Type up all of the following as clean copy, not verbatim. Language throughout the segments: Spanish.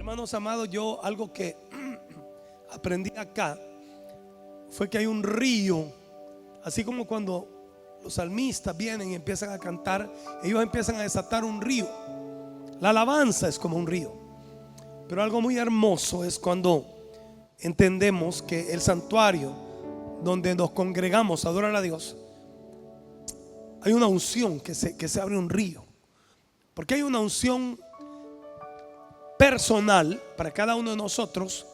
Hermanos amados, yo algo que aprendí acá fue que hay un río, así como cuando los salmistas vienen y empiezan a cantar, ellos empiezan a desatar un río. La alabanza es como un río, pero algo muy hermoso es cuando entendemos que el santuario donde nos congregamos a adorar a Dios, hay una unción que se abre un río, porque hay una unción personal para cada uno de nosotros,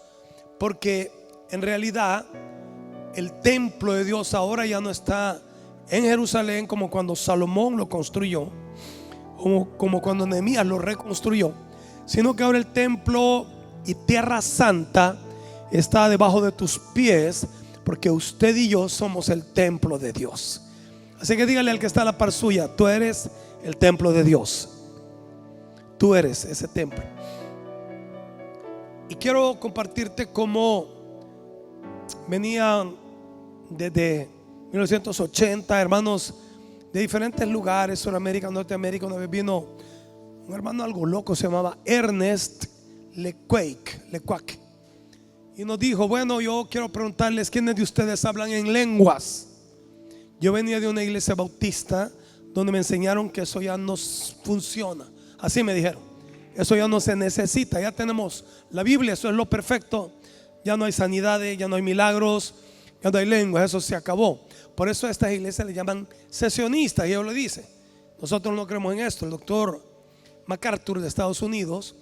porque en realidad el templo de Dios ahora ya no está en Jerusalén como cuando Salomón lo construyó, como cuando Nehemías lo reconstruyó, sino que ahora el templo y tierra santa está debajo de tus pies, porque usted y yo somos el templo de Dios. Así que dígale al que está a la par suya: tú eres el templo de Dios. Tú eres ese templo. Y quiero compartirte cómo venían desde 1980 hermanos de diferentes lugares, Sudamérica, Norteamérica. Una vez vino un hermano algo loco, se llamaba Ernest Lequac, y nos dijo: bueno, yo quiero preguntarles, ¿quiénes de ustedes hablan en lenguas? Yo venía de una iglesia bautista donde me enseñaron que eso ya no funciona. Así me dijeron: eso ya no se necesita, ya tenemos la Biblia, eso es lo perfecto. Ya no hay sanidades, ya no hay milagros, ya no hay lenguas, eso se acabó. Por eso a estas iglesias le llaman sesionistas, y ellos lo dicen. Nosotros no creemos en esto. El doctor MacArthur de Estados Unidos,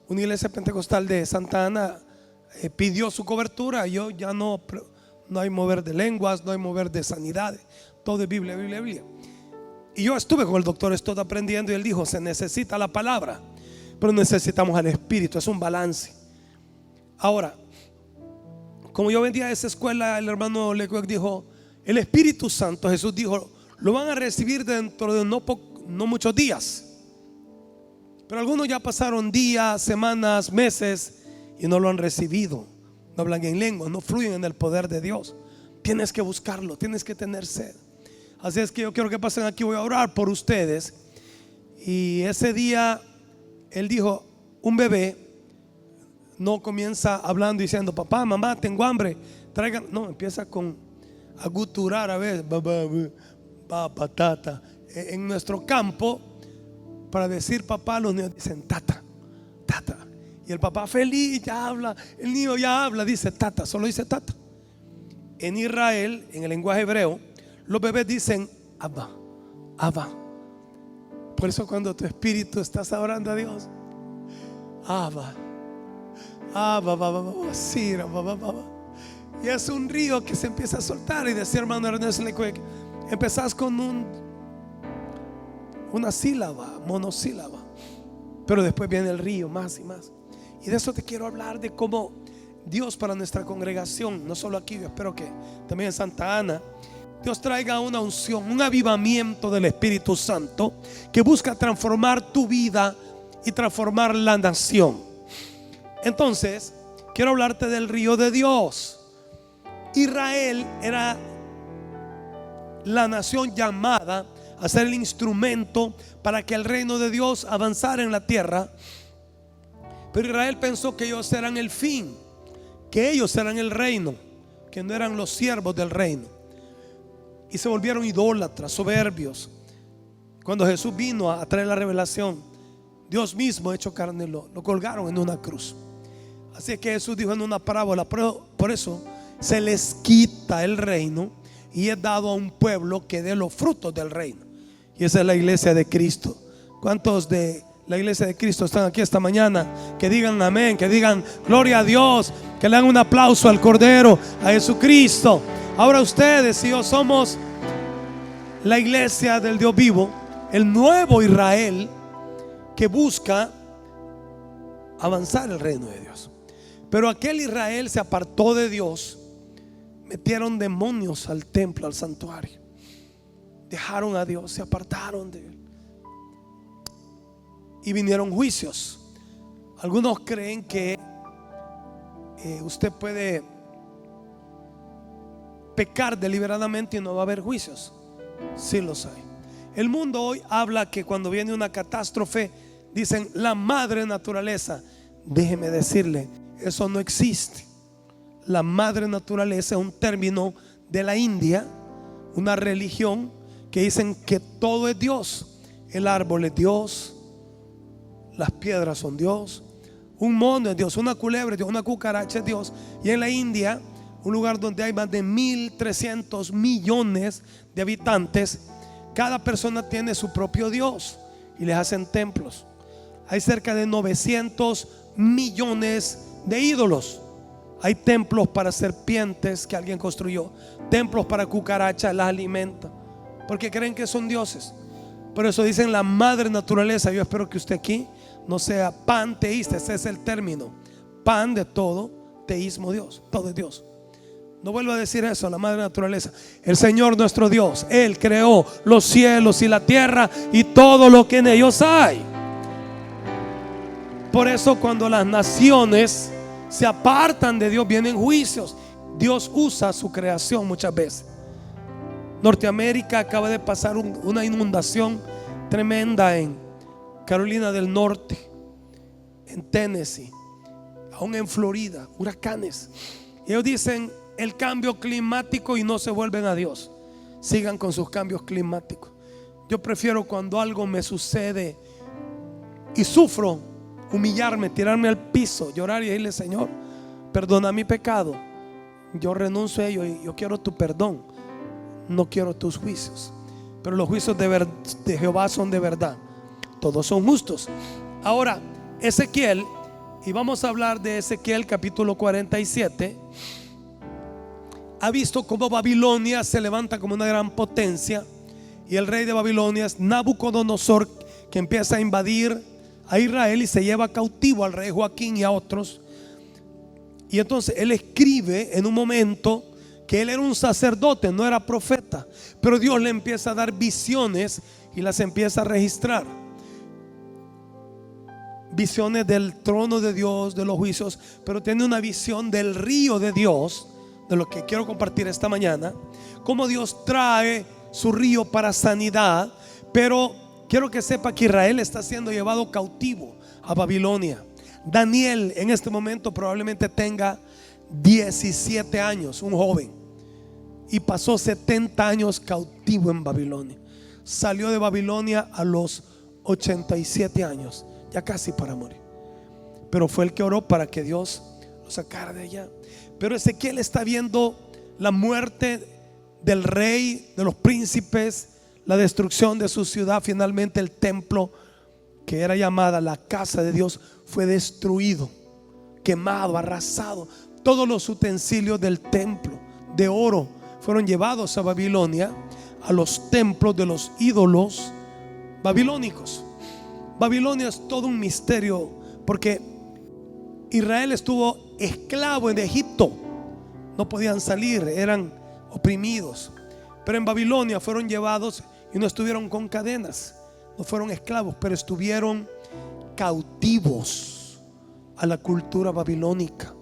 una iglesia pentecostal de Santa Ana, pidió su cobertura. Yo ya no hay mover de lenguas, no hay mover de sanidades, todo es Biblia, Biblia, Biblia. Y yo estuve con el doctor Stott aprendiendo, y él dijo: se necesita la palabra, pero necesitamos al Espíritu, es un balance. Ahora, como yo vendía esa escuela, el hermano Lequac dijo: el Espíritu Santo, Jesús dijo, lo van a recibir dentro de no muchos días. Pero algunos ya pasaron días, semanas, meses y no lo han recibido. No hablan en lengua, no fluyen en el poder de Dios. Tienes que buscarlo, tienes que tener sed. Así es que yo quiero que pasen aquí, voy a orar por ustedes. Y ese día él dijo: un bebé no comienza hablando diciendo papá, mamá, tengo hambre, traigan. No, empieza con a guturar a veces, patata. En nuestro campo, para decir papá, los niños dicen tata, tata. Y el papá feliz ya habla, el niño ya habla, dice tata, solo dice tata. En Israel, en el lenguaje hebreo, los bebés dicen abba, abba. Por eso cuando tu espíritu estás orando a Dios, abba, abba, abba, sira, abba, abba. Y es un río que se empieza a soltar. Y decía hermano Ernest Lequac: empezás con una sílaba, monosílaba, pero después viene el río, más y más. Y de eso te quiero hablar, de cómo Dios para nuestra congregación, no solo aquí, yo espero que también en Santa Ana, Dios traiga una unción, un avivamiento del Espíritu Santo que busca transformar tu vida y transformar la nación. Entonces, quiero hablarte del río de Dios. Israel era la nación llamada a ser el instrumento para que el reino de Dios avanzara en la tierra. Pero Israel pensó que ellos eran el fin, que ellos eran el reino, que no eran los siervos del reino. Y se volvieron idólatras, soberbios. Cuando Jesús vino a traer la revelación, Dios mismo hecho carne lo colgaron en una cruz. Así que Jesús dijo en una parábola: por eso se les quita el reino y es dado a un pueblo que dé los frutos del reino. Y esa es la iglesia de Cristo. ¿Cuántos de la iglesia de Cristo están aquí esta mañana? Que digan amén, que digan gloria a Dios, que le dan un aplauso al Cordero, a Jesucristo. Ahora ustedes y yo somos la iglesia del Dios vivo, el nuevo Israel que busca avanzar el reino de Dios. Pero aquel Israel se apartó de Dios. Metieron demonios al templo, al santuario. Dejaron a Dios, se apartaron de Él. Y vinieron juicios. Algunos creen que usted puede pecar deliberadamente y no va a haber juicios. Sí los hay. El mundo hoy habla que cuando viene una catástrofe, dicen la madre naturaleza déjeme decirle, eso no existe. La madre naturaleza es un término de la India, una religión que dicen que todo es Dios. El árbol es Dios, las piedras son Dios, un mono es Dios, una culebra es Dios, una cucaracha es Dios. Y en la India, un lugar donde hay más de 1.300 millones de habitantes, cada persona tiene su propio Dios y les hacen templos. Hay cerca de 900 millones de ídolos. Hay templos para serpientes que alguien construyó, templos para cucarachas, las alimenta, porque creen que son dioses. Por eso dicen la madre naturaleza. Yo espero que usted aquí no sea panteísta. Ese es el término, pan de todo, teísmo Dios, todo es Dios. No vuelvo a decir eso, la madre naturaleza. El Señor nuestro Dios, Él creó los cielos y la tierra y todo lo que en ellos hay. Por eso cuando las naciones se apartan de Dios, vienen juicios. Dios usa su creación muchas veces. Norteamérica acaba de pasar una inundación tremenda en Carolina del Norte, en Tennessee, aún en Florida, huracanes. Y ellos dicen el cambio climático y no se vuelven a Dios. Sigan con sus cambios climáticos. Yo prefiero cuando algo me sucede y sufro, humillarme, tirarme al piso, llorar y decirle: Señor, perdona mi pecado, yo renuncio a ello y yo quiero tu perdón, no quiero tus juicios. Pero los juicios de Jehová son de verdad, todos son justos. Ahora Ezequiel, y vamos a hablar de Ezequiel capítulo 47, ha visto cómo Babilonia se levanta como una gran potencia, y el rey de Babilonia es Nabucodonosor, que empieza a invadir a Israel y se lleva cautivo al rey Joaquín y a otros. Y entonces él escribe en un momento que él era un sacerdote, no era profeta, pero Dios le empieza a dar visiones y las empieza a registrar. Visiones del trono de Dios, de los juicios, pero tiene una visión del río de Dios, de lo que quiero compartir esta mañana, cómo Dios trae su río para sanidad. Pero quiero que sepa que Israel está siendo llevado cautivo a Babilonia. Daniel en este momento probablemente tenga 17 años, un joven, y pasó 70 años cautivo en Babilonia. Salió de Babilonia a los 87 años, ya casi para morir, pero fue el que oró para que Dios lo sacara de allá. Pero Ezequiel está viendo la muerte del rey, de los príncipes, la destrucción de su ciudad. Finalmente el templo, que era llamada la casa de Dios, fue destruido, quemado, arrasado. Todos los utensilios del templo de oro fueron llevados a Babilonia, a los templos de los ídolos babilónicos. Babilonia es todo un misterio, porque Israel estuvo esclavo en Egipto, no podían salir, eran oprimidos. Pero en Babilonia fueron llevados y no estuvieron con cadenas, no fueron esclavos, pero estuvieron cautivos a la cultura babilónica,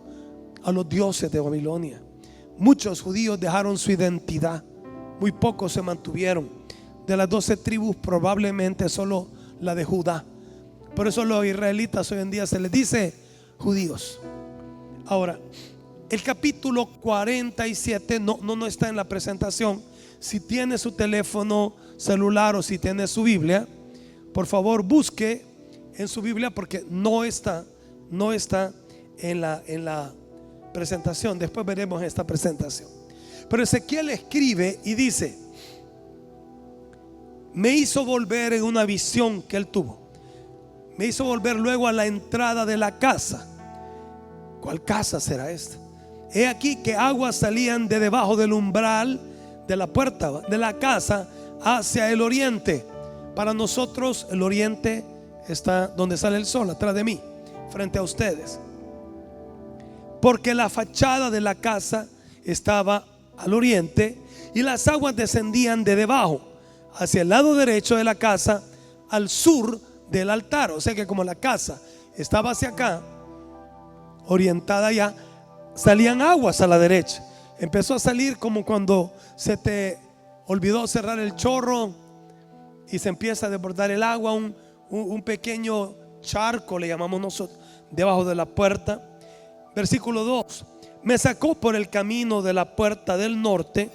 a los dioses de Babilonia. Muchos judíos dejaron su identidad, muy pocos se mantuvieron. De las 12 tribus probablemente solo la de Judá. Por eso los israelitas hoy en día se les dice judíos. Ahora, el capítulo 47 no está en la presentación. Si tiene su teléfono celular o si tiene su Biblia, por favor busque en su Biblia, porque no está en la presentación. Después veremos esta presentación. Pero Ezequiel escribe y dice: me hizo volver en una visión que él tuvo. Me hizo volver luego a la entrada de la casa. ¿Cuál casa será esta? He aquí que aguas salían de debajo del umbral de la puerta de la casa hacia el oriente. Para nosotros el oriente está donde sale el sol, atrás de mí, frente a ustedes, porque la fachada de la casa estaba al oriente, y las aguas descendían de debajo hacia el lado derecho de la casa, al sur del altar. O sea que como la casa estaba hacia acá, orientada allá, salían aguas a la derecha. Empezó a salir como cuando se te olvidó cerrar el chorro y se empieza a desbordar el agua, un pequeño charco le llamamos nosotros, debajo de la puerta. Versículo 2: me sacó por el camino de la puerta del norte,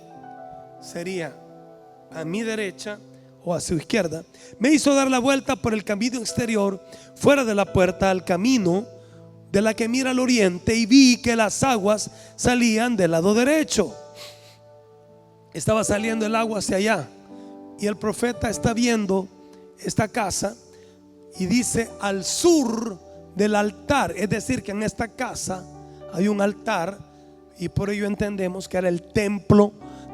sería a mi derecha o a su izquierda. Me hizo dar la vuelta por el camino exterior, fuera de la puerta, al camino de la que mira al oriente, y vi que las aguas salían del lado derecho. Estaba saliendo el agua hacia allá, y el profeta está viendo esta casa y dice: al sur del altar. Es decir, que en esta casa hay un altar, y por ello entendemos que era el templo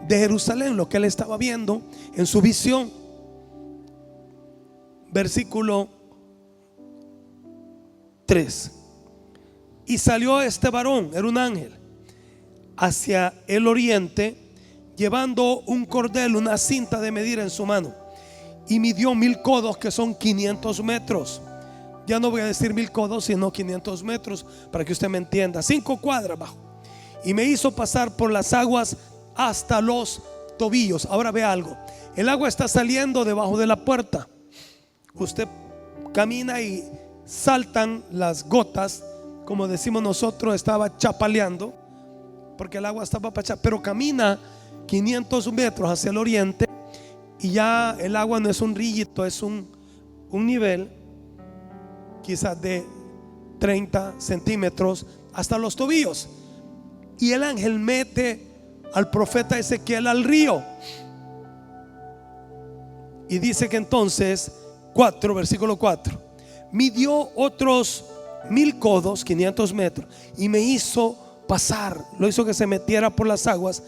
de Jerusalén, lo que él estaba viendo en su visión. Versículo 3: y salió este varón, era un ángel, hacia el oriente, llevando un cordel, una cinta de medir en su mano, y midió 1000 codos, que son 500 metros. Ya no voy a decir 1000 codos, sino 500 metros, para que usted me entienda. 5 cuadras bajo. Y me hizo pasar por las aguas hasta los tobillos. Ahora ve algo: el agua está saliendo debajo de la puerta. Usted camina y saltan las gotas, como decimos nosotros, estaba chapaleando, porque el agua estaba pachá. Pero camina 500 metros hacia el oriente, y ya el agua no es un rillito, es un nivel quizás de 30 centímetros hasta los tobillos. Y el ángel mete al profeta Ezequiel al río, y dice que entonces versículo 4: midió otros 1000 codos, 500 metros, y me hizo pasar, lo hizo que se metiera por las aguas,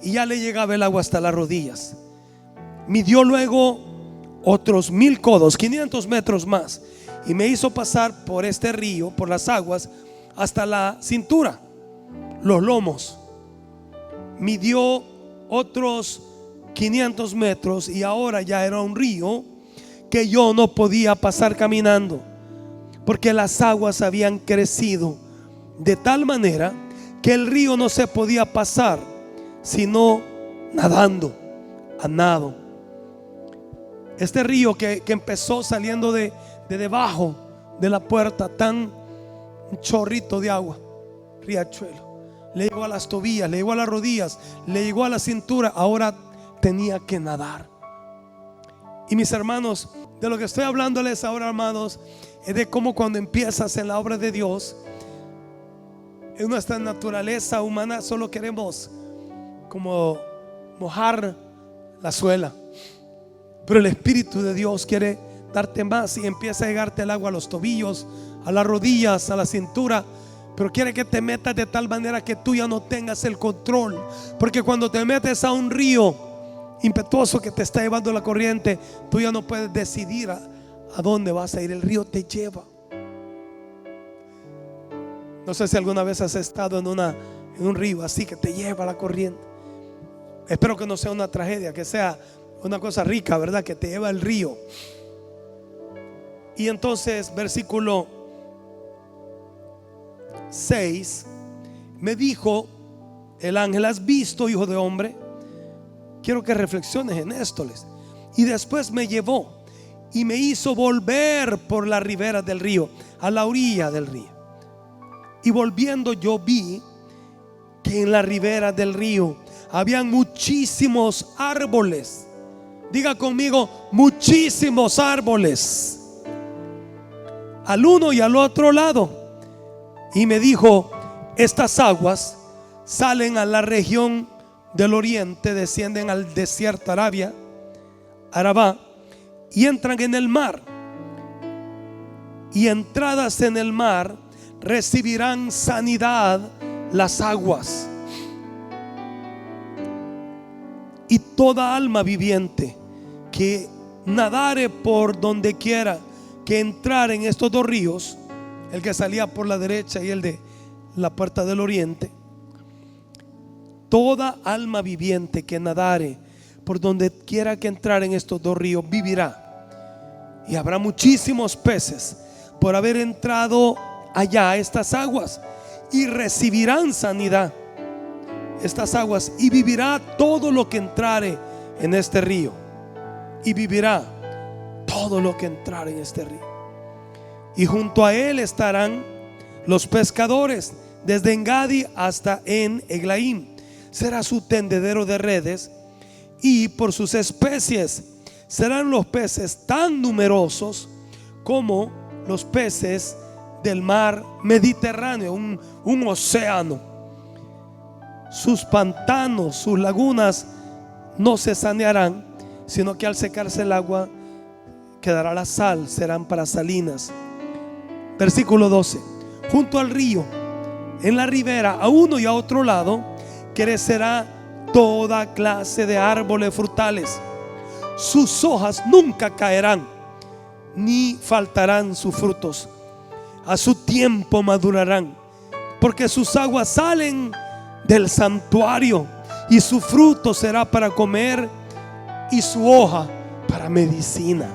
y ya le llegaba el agua hasta las rodillas. Midió luego otros 1000 codos, 500 metros más, y me hizo pasar por este río, por las aguas, hasta la cintura, los lomos. Midió otros 500 metros, y ahora ya era un río que yo no podía pasar caminando, porque las aguas habían crecido de tal manera que el río no se podía pasar sino nadando, a nado. Este río que empezó saliendo de debajo de la puerta, tan un chorrito de agua, riachuelo, le llegó a las tobillas, le llegó a las rodillas, le llegó a la cintura. Ahora tenía que nadar. Y mis hermanos, de lo que estoy hablándoles ahora, hermanos, es de cómo cuando empiezas en la obra de Dios, en nuestra naturaleza humana solo queremos como mojar la suela, pero el Espíritu de Dios quiere darte más, y empieza a llegarte el agua a los tobillos, a las rodillas, a la cintura, pero quiere que te metas de tal manera que tú ya no tengas el control, porque cuando te metes a un río impetuoso que te está llevando la corriente, tú ya no puedes decidir a dónde vas a ir. El río te lleva. No sé si alguna vez has estado en un río así que te lleva la corriente. Espero que no sea una tragedia, que sea una cosa rica, ¿verdad? Que te lleva el río. Y entonces, versículo 6: me dijo el ángel: ¿has visto, hijo de hombre? Quiero que reflexiones en esto. Y después me llevó y me hizo volver por la ribera del río, a la orilla del río. Y volviendo yo vi que en la ribera del río habían muchísimos árboles. Diga conmigo: muchísimos árboles, al uno y al otro lado. Y me dijo: estas aguas salen a la región del oriente, descienden al desierto Arabá, y entran en el mar, y entradas en el mar recibirán sanidad las aguas. Y toda alma viviente que nadare por donde quiera que entrar en estos dos ríos, el que salía por la derecha y el de la puerta del oriente, toda alma viviente que nadare por donde quiera que entrar en estos dos ríos vivirá. Y habrá muchísimos peces por haber entrado allá a estas aguas, y recibirán sanidad estas aguas, y vivirá todo lo que entrare en este río, y vivirá todo lo que entrare en este río. Y junto a él estarán los pescadores desde Engadi hasta en Eglaim. Será su tendedero de redes, y por sus especies serán los peces tan numerosos como los peces del mar Mediterráneo, un océano. Sus pantanos, sus lagunas no se sanearán, sino que al secarse el agua quedará la sal, serán para salinas. Versículo 12. Junto al río, en la ribera, a uno y a otro lado, crecerá toda clase de árboles frutales. Sus hojas nunca caerán, ni faltarán sus frutos. A su tiempo madurarán, porque sus aguas salen del santuario, y su fruto será para comer, y su hoja para medicina.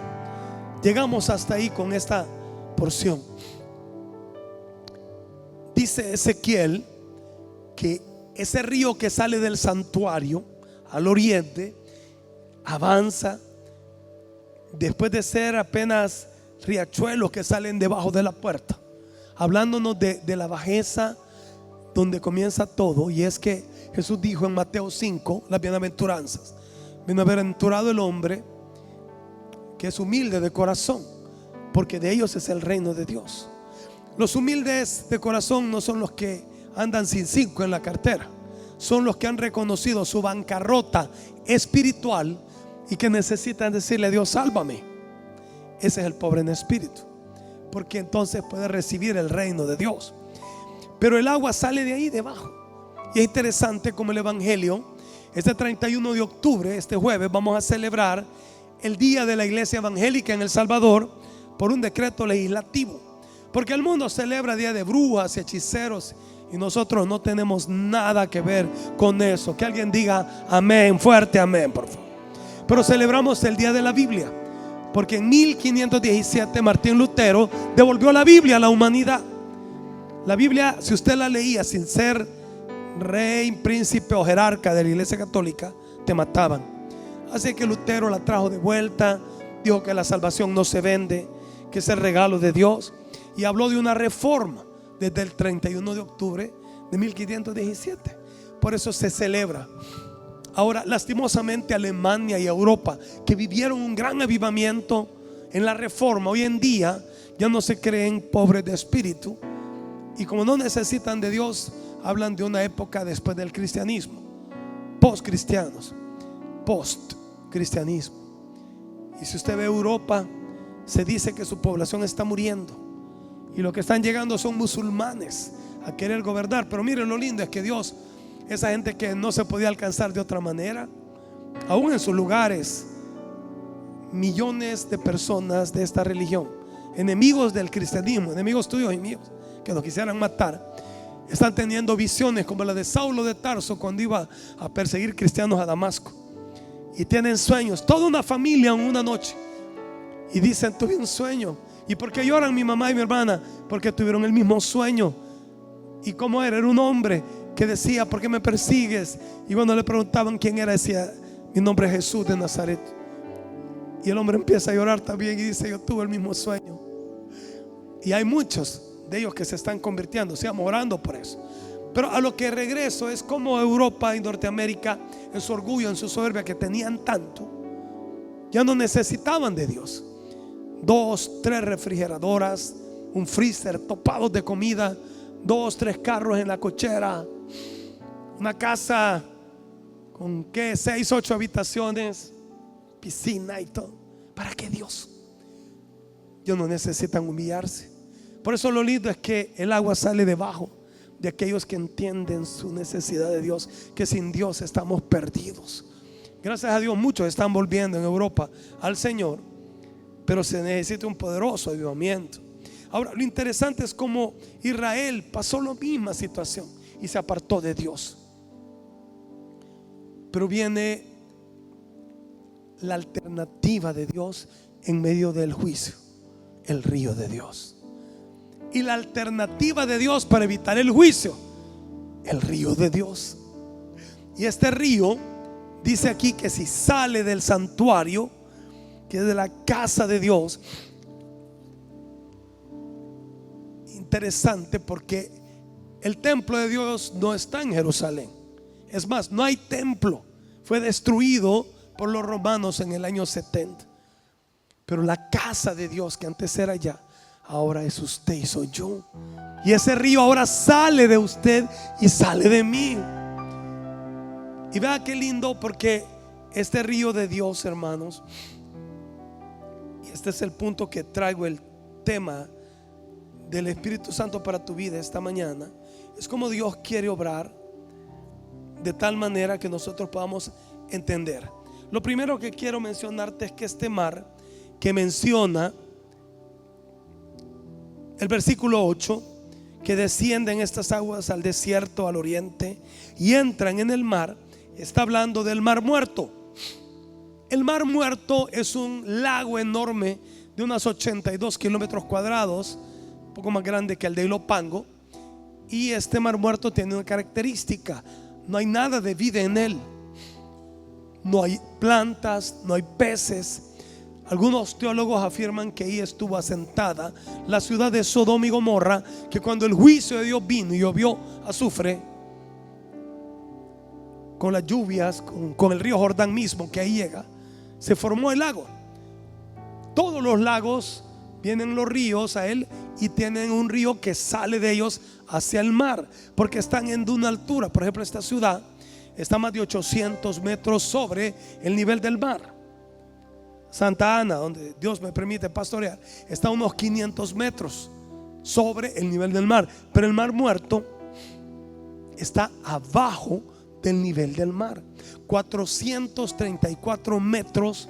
Llegamos hasta ahí con esta porción. Dice Ezequiel que ese río que sale del santuario al oriente avanza, después de ser apenas riachuelos que salen debajo de la puerta, hablándonos de la bajeza donde comienza todo. Y es que Jesús dijo en Mateo 5 las bienaventuranzas: bienaventurado el hombre que es humilde de corazón, porque de ellos es el reino de Dios. Los humildes de corazón no son los que andan sin 5 en la cartera, son los que han reconocido su bancarrota espiritual y que necesitan decirle a Dios: sálvame. Ese es el pobre en espíritu, porque entonces puede recibir el reino de Dios. Pero el agua sale de ahí debajo. Y es interesante como el evangelio, este 31 de octubre, este jueves, vamos a celebrar el día de la iglesia evangélica en El Salvador por un decreto legislativo, porque el mundo celebra día de brujas y hechiceros, y nosotros no tenemos nada que ver con eso. Que alguien diga amén, fuerte amén, por favor. Pero celebramos el día de la Biblia, porque en 1517 Martín Lutero devolvió la Biblia a la humanidad. La Biblia, si usted la leía sin ser rey, príncipe o jerarca de la iglesia católica, te mataban. Así que Lutero la trajo de vuelta, dijo que la salvación no se vende, que es el regalo de Dios, y habló de una reforma desde el 31 de octubre de 1517. Por eso se celebra. Ahora, lastimosamente, Alemania y Europa, que vivieron un gran avivamiento en la reforma, hoy en día ya no se creen pobres de espíritu, y como no necesitan de Dios, hablan de una época después del cristianismo, post-cristianos, post-cristianismo. Y si usted ve Europa, se dice que su población está muriendo, y lo que están llegando son musulmanes a querer gobernar. Pero miren lo lindo es que Dios, esa gente que no se podía alcanzar de otra manera, aún en sus lugares, millones de personas de esta religión, enemigos del cristianismo, enemigos tuyos y míos, que nos quisieran matar, están teniendo visiones como la de Saulo de Tarso cuando iba a perseguir cristianos a Damasco. Y tienen sueños, toda una familia en una noche, y dicen: tuve un sueño. ¿Y por qué lloran mi mamá y mi hermana? Porque tuvieron el mismo sueño. ¿Y cómo era? Era un hombre que decía: ¿por qué me persigues? Y cuando le preguntaban quién era, decía: mi nombre es Jesús de Nazaret. Y el hombre empieza a llorar también y dice: yo tuve el mismo sueño. Y hay muchos de ellos que se están convirtiendo, sigamos orando por eso. Pero a lo que regreso es como Europa y Norteamérica, en su orgullo, en su soberbia que tenían tanto, ya no necesitaban de Dios. 2, 3 refrigeradoras, un freezer topados de comida, 2, 3 carros en la cochera, una casa con 6, 8 habitaciones, piscina y todo. ¿Para qué Dios? Ellos no necesitan humillarse. Por eso lo lindo es que el agua sale debajo de aquellos que entienden su necesidad de Dios, que sin Dios estamos perdidos. Gracias a Dios muchos están volviendo en Europa al Señor, pero se necesita un poderoso avivamiento. Ahora, lo interesante es cómo Israel pasó la misma situación y se apartó de Dios. Pero viene la alternativa de Dios en medio del juicio: el río de Dios. Y la alternativa de Dios para evitar el juicio: el río de Dios. Y este río dice aquí que si sale del santuario, que es de la casa de Dios, interesante porque el templo de Dios no está en Jerusalén. Es más, no hay templo. Fue destruido por los romanos en el año 70. Pero la casa de Dios, que antes era allá, ahora es usted y soy yo. Y ese río ahora sale de usted y sale de mí. Y vea qué lindo, porque este río de Dios, hermanos, y este es el punto que traigo, el tema del Espíritu Santo para tu vida esta mañana, es como Dios quiere obrar de tal manera que nosotros podamos entender. Lo primero que quiero mencionarte es que este mar que menciona el versículo 8, que descienden estas aguas al desierto, al oriente, y entran en el mar, está hablando del Mar Muerto. El Mar Muerto es un lago enorme de unos 82 kilómetros cuadrados, un poco más grande que el de Ilopango. Y este Mar Muerto tiene una característica: no hay nada de vida en él. No hay plantas, no hay peces. Algunos teólogos afirman que ahí estuvo asentada la ciudad de Sodoma y Gomorra, que cuando el juicio de Dios vino y llovió azufre con las lluvias, con el río Jordán mismo que ahí llega, se formó el lago. Todos los lagos vienen los ríos a él y tienen un río que sale de ellos hacia el mar, porque están en una altura. Por ejemplo, esta ciudad está a más de 800 metros sobre el nivel del mar. Santa Ana, donde Dios me permite pastorear, está a unos 500 metros sobre el nivel del mar. Pero el Mar Muerto está abajo del nivel del mar, 434 metros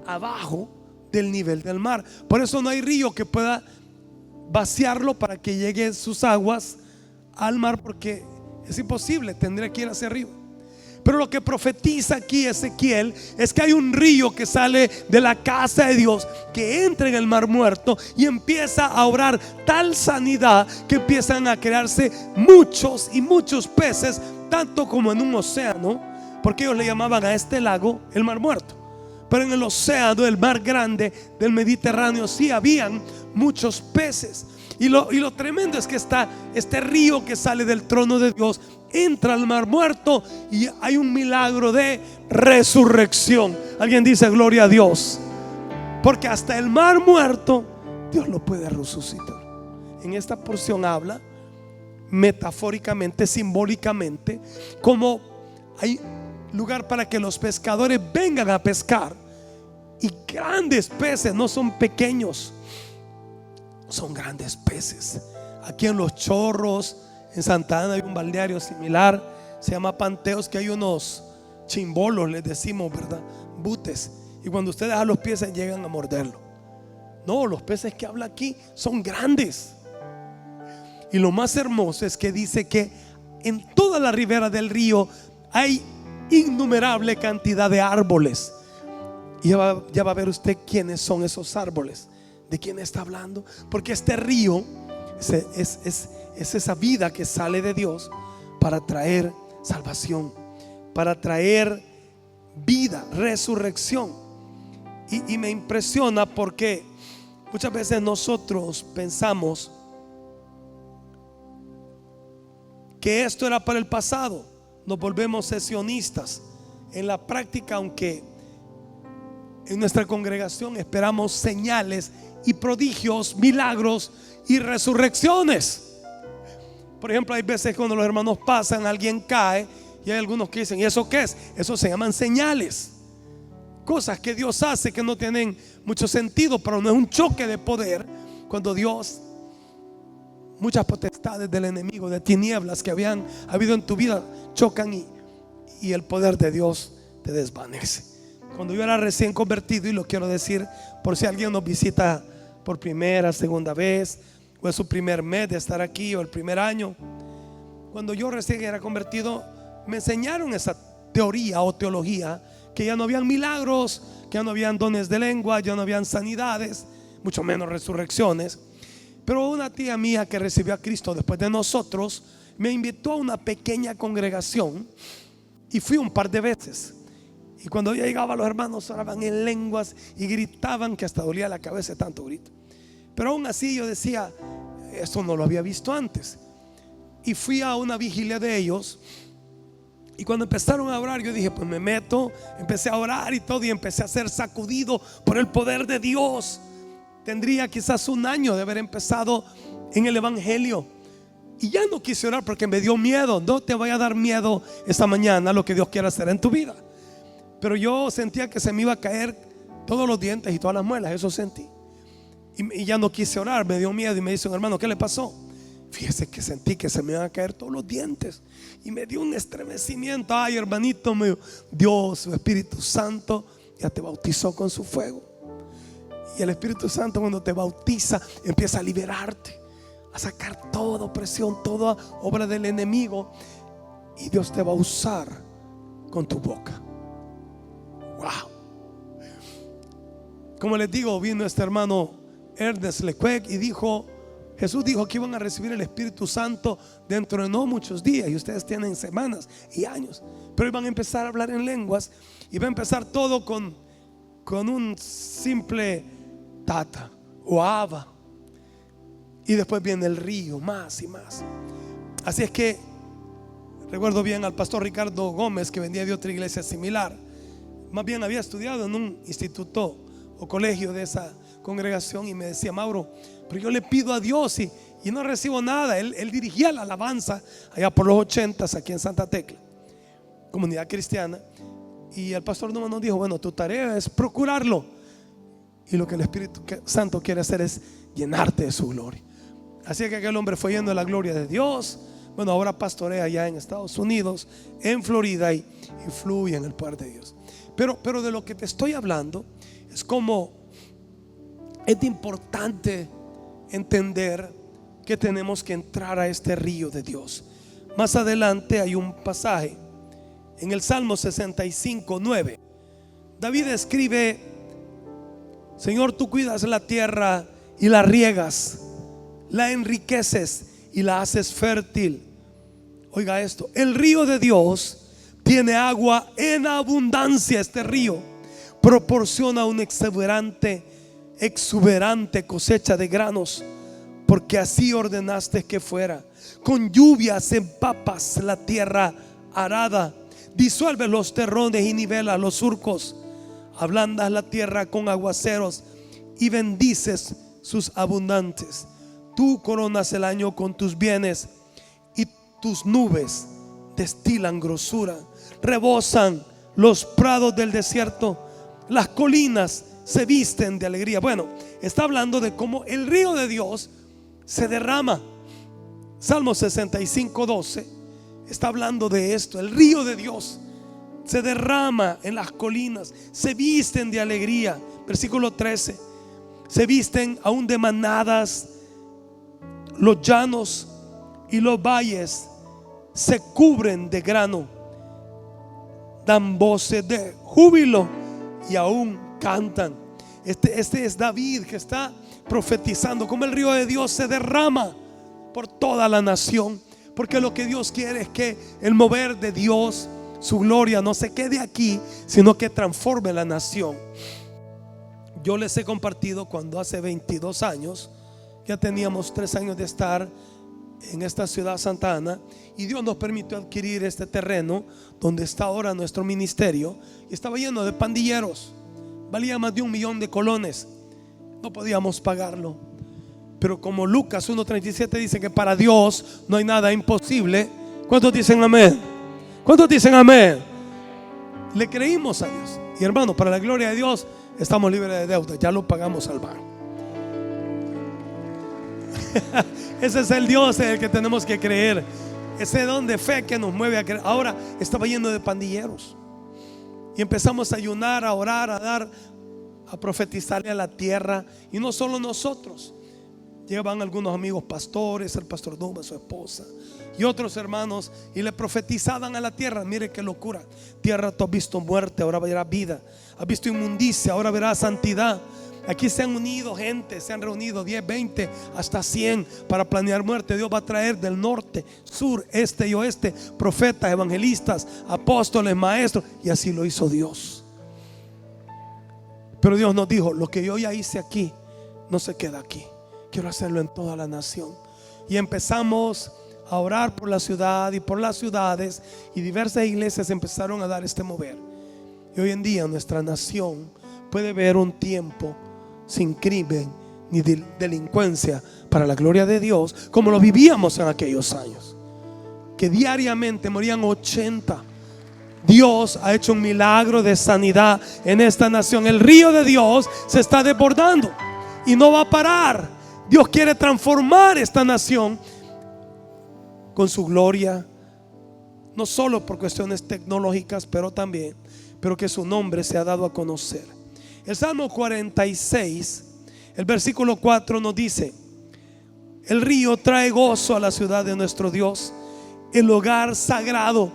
abajo del nivel del mar. Por eso no hay río que pueda vaciarlo para que lleguen sus aguas al mar, porque es imposible, tendría que ir hacia arriba. Pero lo que profetiza aquí Ezequiel es que hay un río que sale de la casa de Dios, que entra en el Mar Muerto y empieza a obrar tal sanidad que empiezan a crearse muchos y muchos peces, tanto como en un océano, porque ellos le llamaban a este lago el Mar Muerto. Pero en el océano, el mar grande del Mediterráneo, sí habían muchos peces. Y lo tremendo es que está este río que sale del trono de Dios, entra al Mar Muerto y hay un milagro de resurrección. Alguien dice gloria a Dios, porque hasta el Mar Muerto Dios lo puede resucitar. En esta porción habla metafóricamente, simbólicamente, como hay lugar para que los pescadores vengan a pescar, y grandes peces, no son pequeños, son grandes peces. Aquí en Los Chorros, en Santa Ana, hay un balneario similar, se llama Panteos, que hay unos chimbolos, les decimos, ¿verdad? Butes. Y cuando ustedes a los pies llegan a morderlo. No, los peces que habla aquí son grandes. Y lo más hermoso es que dice que en toda la ribera del río hay innumerable cantidad de árboles. Y ya va a ver usted quiénes son esos árboles, de quién está hablando. Porque este río es esa vida que sale de Dios para traer salvación, para traer vida, resurrección. Y me impresiona porque muchas veces nosotros pensamos que esto era para el pasado, nos volvemos sesionistas. En la práctica, aunque en nuestra congregación esperamos señales y prodigios, milagros y resurrecciones. Por ejemplo, hay veces cuando los hermanos pasan, alguien cae, y hay algunos que dicen: ¿y eso qué es? Eso se llaman señales, cosas que Dios hace que no tienen mucho sentido, pero no es un choque de poder cuando Dios, muchas potestades del enemigo, de tinieblas que habían habido en tu vida, chocan y el poder de Dios te desvanece. Cuando yo era recién convertido, y lo quiero decir por si alguien nos visita por primera, segunda vez, o es su primer mes de estar aquí, o el primer año, cuando yo recién era convertido, me enseñaron esa teoría o teología, que ya no habían milagros, que ya no habían dones de lengua, ya no habían sanidades, mucho menos resurrecciones. Pero una tía mía que recibió a Cristo después de nosotros me invitó a una pequeña congregación, y fui un par de veces. Y cuando yo llegaba, los hermanos oraban en lenguas y gritaban que hasta dolía la cabeza de tanto grito. Pero aún así yo decía: esto no lo había visto antes. Y fui a una vigilia de ellos. Y cuando empezaron a orar, yo dije, pues me meto. Empecé a orar y todo, y empecé a ser sacudido por el poder de Dios. Tendría quizás un año de haber empezado en el evangelio, y ya no quise orar porque me dio miedo. No te vaya a dar miedo esta mañana lo que Dios quiere hacer en tu vida. Pero yo sentía que se me iba a caer todos los dientes y todas las muelas. Eso sentí. Y ya no quise orar, me dio miedo. Y me dice un hermano, ¿qué le pasó? Fíjese que sentí que se me iban a caer todos los dientes. Y me dio un estremecimiento. Ay, hermanito mío, Dios, su Espíritu Santo ya te bautizó con su fuego. Y el Espíritu Santo, cuando te bautiza, empieza a liberarte, a sacar toda opresión, toda obra del enemigo. Y Dios te va a usar con tu boca. Wow. Como les digo, vino este hermano Ernest LeQuec y dijo, Jesús dijo que iban a recibir el Espíritu Santo dentro de no muchos días, y ustedes tienen semanas y años, pero iban a empezar a hablar en lenguas. Y va a empezar todo con un simple tata o aba, y después viene el río, más y más. Así es que recuerdo bien al pastor Ricardo Gómez, que venía de otra iglesia similar. Más bien había estudiado en un instituto o colegio de esa congregación, y me decía, Mauro, pero yo le pido a Dios y no recibo nada. Él dirigía la alabanza allá por los 80s aquí en Santa Tecla, comunidad cristiana. Y el pastor Numa nos dijo, bueno, tu tarea es procurarlo, y lo que el Espíritu Santo quiere hacer es llenarte de su gloria. Así que aquel hombre fue lleno de la gloria de Dios. Bueno, ahora pastorea allá en Estados Unidos, en Florida, y fluye en el poder de Dios. Pero de lo que te estoy hablando es como es importante entender que tenemos que entrar a este río de Dios. Más adelante hay un pasaje en el Salmo 65:9. David escribe: Señor, tú cuidas la tierra y la riegas, la enriqueces y la haces fértil. Oiga esto: el río de Dios tiene agua en abundancia. Este río proporciona una exuberante cosecha de granos, porque así ordenaste que fuera. Con lluvias empapas la tierra arada, disuelves los terrones y nivelas los surcos. Ablandas la tierra con aguaceros y bendices sus abundantes. Tú coronas el año con tus bienes, y tus nubes destilan grosura. Rebosan los prados del desierto, las colinas se visten de alegría. Bueno, está hablando de cómo el río de Dios se derrama. Salmo 65:12 está hablando de esto. El río de Dios se derrama en las colinas, se visten de alegría. Versículo 13: se visten aún de manadas los llanos, y los valles se cubren de grano. Dan voces de júbilo y aún cantan. Este es David, que está profetizando cómo el río de Dios se derrama por toda la nación, porque lo que Dios quiere es que el mover de Dios, su gloria, no se quede aquí, sino que transforme la nación. Yo les he compartido cuando hace 22 años, ya teníamos 3 años de estar en esta ciudad Santa Ana, y Dios nos permitió adquirir este terreno donde está ahora nuestro ministerio, y estaba lleno de pandilleros. Valía más de 1 millón de colones. No podíamos pagarlo, pero como Lucas 1:37 dice que para Dios no hay nada imposible. ¿Cuántos dicen amén? ¿Cuántos dicen amén? Le creímos a Dios, y hermano, para la gloria de Dios estamos libres de deuda. Ya lo pagamos al banco. Ese es el Dios en el que tenemos que creer. Ese don de fe que nos mueve a creer. Ahora estaba lleno de pandilleros, y empezamos a ayunar, a orar, a dar, a profetizarle a la tierra. Y no solo nosotros, llevaban algunos amigos pastores, el pastor Duma, su esposa, y otros hermanos, y le profetizaban a la tierra. Mire qué locura: tierra, tú has visto muerte, ahora verás vida. Has visto inmundicia, ahora verás santidad. Aquí se han unido gente, se han reunido 10, 20, hasta 100 para planear muerte. Dios va a traer del norte, sur, este y oeste profetas, evangelistas, apóstoles, maestros, y así lo hizo Dios. Pero Dios nos dijo: lo que yo ya hice aquí no se queda aquí. quiero hacerlo en toda la nación. Y empezamos a orar por la ciudad y por las ciudades, y diversas iglesias empezaron a dar este mover. Y hoy en día nuestra nación puede ver un tiempo sin crimen ni delincuencia, para la gloria de Dios, como lo vivíamos en aquellos años, que diariamente morían 80. Dios ha hecho un milagro de sanidad en esta nación. El río de Dios se está desbordando y no va a parar. Dios quiere transformar esta nación con su gloria, no solo por cuestiones tecnológicas, pero también, pero que su nombre se ha dado a conocer. El Salmo 46, el versículo 4 nos dice: el río trae gozo a la ciudad de nuestro Dios, el hogar sagrado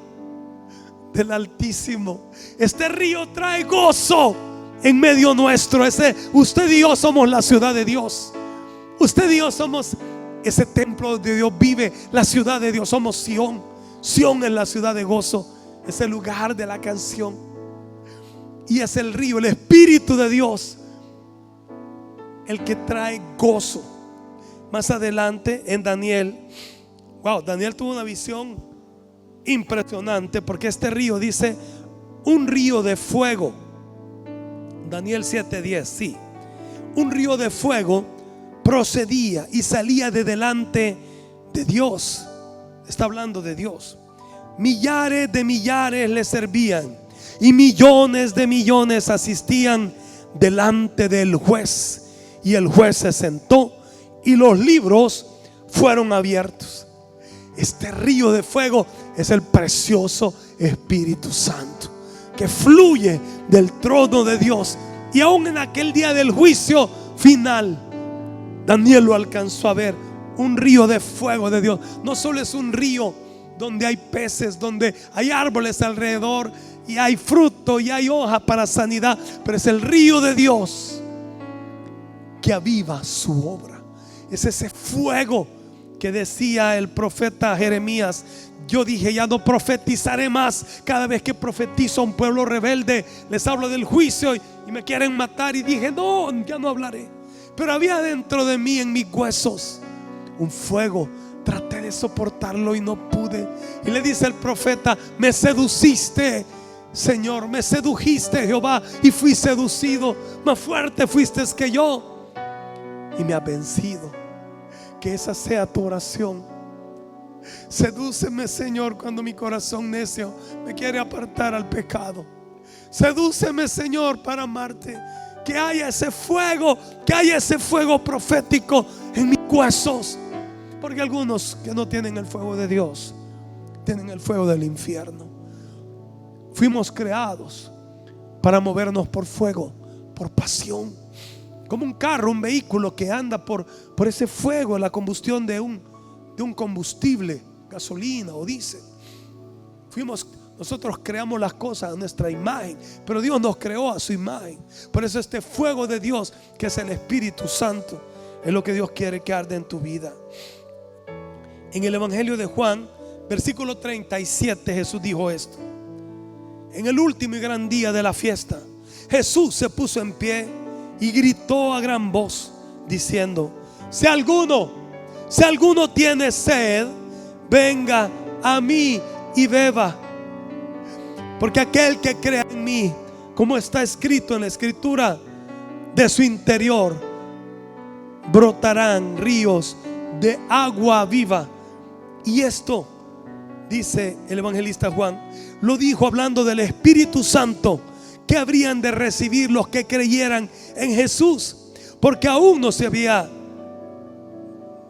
del Altísimo. Este río trae gozo en medio nuestro. Usted y yo somos la ciudad de Dios. Usted y yo somos ese templo de Dios, vive la ciudad de Dios. Somos Sión. Sión es la ciudad de gozo, es el lugar de la canción. Y es el río, el Espíritu de Dios, el que trae gozo. Más adelante en Daniel, Daniel tuvo una visión impresionante, porque este río dice un río de fuego. Daniel 7:10, sí, un río de fuego procedía y salía de delante de Dios. Está hablando de Dios. Millares de millares le servían y millones de millones asistían delante del juez. Y el juez se sentó y los libros fueron abiertos. Este río de fuego es el precioso Espíritu Santo que fluye del trono de Dios. Y aún en aquel día del juicio final, Daniel lo alcanzó a ver. Un río de fuego de Dios. No solo es un río donde hay peces, donde hay árboles alrededor y hay fruto y hay hoja para sanidad, pero es el río de Dios que aviva su obra. Es ese fuego que decía el profeta Jeremías: yo dije, ya no profetizaré más. Cada vez que profetizo a un pueblo rebelde, les hablo del juicio y me quieren matar. Y dije, no, ya no hablaré. Pero había dentro de mí, en mis huesos, un fuego. Traté de soportarlo y no pude. Y le dice el profeta: me seduciste, Señor, me sedujiste, Jehová, y fui seducido. Más fuerte fuiste que yo y me has vencido. Que esa sea tu oración. Sedúceme, Señor, cuando mi corazón necio me quiere apartar al pecado. Sedúceme, Señor, para amarte. Que haya ese fuego, que haya ese fuego profético en mis huesos. Porque algunos que no tienen el fuego de Dios tienen el fuego del infierno. Fuimos creados para movernos por fuego, por pasión, como un carro, un vehículo que anda por ese fuego, la combustión de un combustible, gasolina o diésel. Nosotros creamos las cosas a nuestra imagen, pero Dios nos creó a su imagen. Por eso este fuego de Dios, que es el Espíritu Santo, es lo que Dios quiere que arde en tu vida. En el Evangelio de Juan, versículo 37, Jesús dijo esto: en el último y gran día de la fiesta, Jesús se puso en pie y gritó a gran voz diciendo: si alguno tiene sed, venga a mí y beba. Porque aquel que crea en mí, como está escrito en la Escritura, de su interior brotarán ríos de agua viva. Y esto, dice el evangelista Juan, lo dijo hablando del Espíritu Santo que habrían de recibir los que creyeran en Jesús, porque aún no se había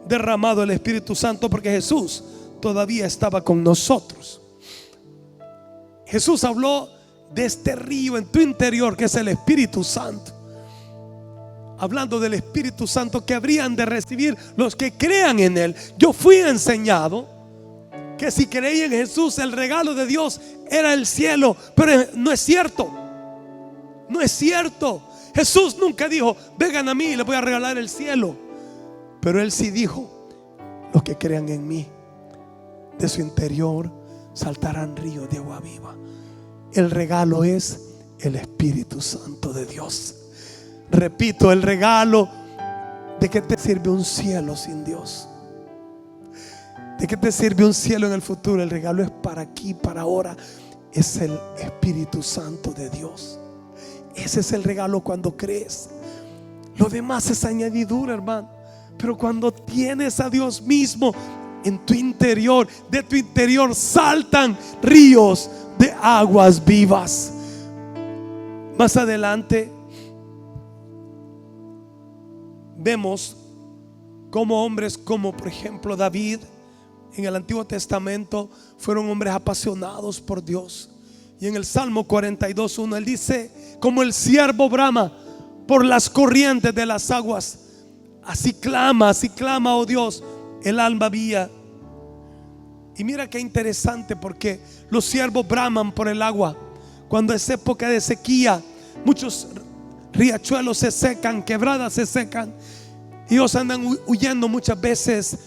derramado el Espíritu Santo, porque Jesús todavía estaba con nosotros. Jesús habló de este río en tu interior, que es el Espíritu Santo, hablando del Espíritu Santo que habrían de recibir los que crean en Él. Yo fui enseñado que si creía en Jesús, el regalo de Dios era el cielo, pero no es cierto. No es cierto. Jesús nunca dijo: vengan a mí y les voy a regalar el cielo. Pero Él sí dijo: los que crean en mí, de su interior saltarán ríos de agua viva. El regalo es el Espíritu Santo de Dios. Repito, el regalo ¿De qué te sirve un cielo sin Dios? ¿De qué te sirve un cielo en el futuro? El regalo es para aquí, para ahora. Es el Espíritu Santo de Dios. Ese es el regalo cuando crees. Lo demás es añadidura, hermano. Pero cuando tienes a Dios mismo en tu interior, de tu interior saltan ríos de aguas vivas. Más adelante vemos como hombres como por ejemplo David en el Antiguo Testamento fueron hombres apasionados por Dios. Y en el Salmo 42:1 él dice: como el ciervo brama por las corrientes de las aguas, así clama, oh Dios, el alma mía. Y mira qué interesante, porque los ciervos braman por el agua. Cuando es época de sequía, muchos riachuelos se secan, quebradas se secan. Ellos andan huyendo muchas veces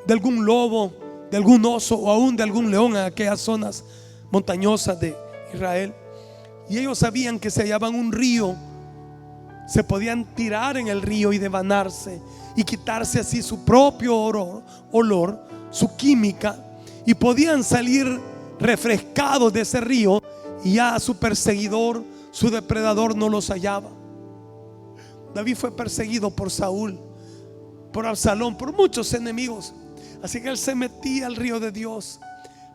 de algún lobo, de algún oso o aún de algún león en aquellas zonas montañosas de Israel. Y ellos sabían que se hallaban un río, se podían tirar en el río y devanarse y quitarse así su propio olor, su química, y podían salir refrescados de ese río, y ya su perseguidor, su depredador no los hallaba. David fue perseguido por Saúl, por Absalón, por muchos enemigos. Así que él se metía al río de Dios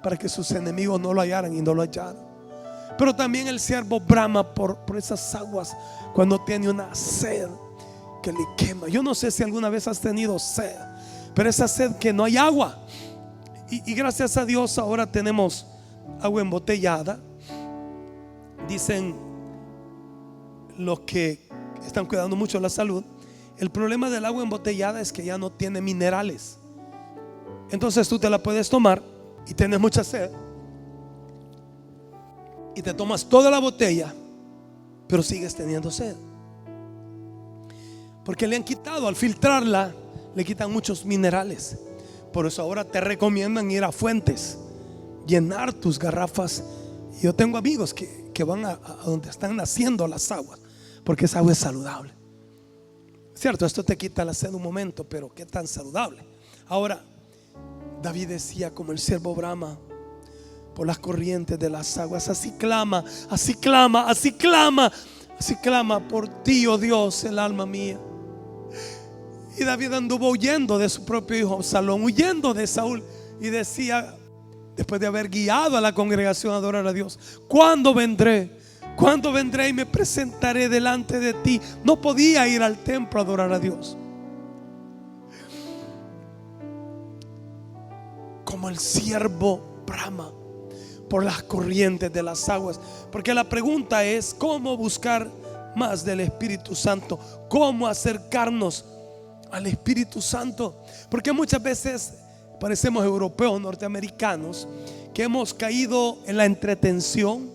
para que sus enemigos no lo hallaran y no lo hallaran. Pero también el siervo brama por esas aguas cuando tiene una sed que le quema. Yo no sé si alguna vez has tenido sed, pero esa sed que no hay agua. Y gracias a Dios ahora tenemos agua embotellada. Dicen los que están cuidando mucho la salud, el problema del agua embotellada es que ya no tiene minerales. Entonces tú te la puedes tomar y tienes mucha sed y te tomas toda la botella, pero sigues teniendo sed, porque le han quitado, al filtrarla, le quitan muchos minerales. Por eso ahora te recomiendan ir a fuentes, llenar tus garrafas. Y yo tengo amigos que van a donde están naciendo las aguas, porque esa agua es saludable. Cierto, esto te quita la sed un momento, pero qué tan saludable. Ahora, David decía: como el siervo brama por las corrientes de las aguas, así clama, así clama, así clama, así clama por ti, oh Dios, el alma mía. Y David anduvo huyendo de su propio hijo Absalón, huyendo de Saúl, y decía, después de haber guiado a la congregación a adorar a Dios: ¿cuándo vendré? ¿Cuándo vendré y me presentaré delante de ti? No podía ir al templo a adorar a Dios. Como el siervo brama por las corrientes de las aguas. Porque la pregunta es: ¿cómo buscar más del Espíritu Santo? ¿Cómo acercarnos al Espíritu Santo? Porque muchas veces parecemos europeos, norteamericanos, que hemos caído en la entretención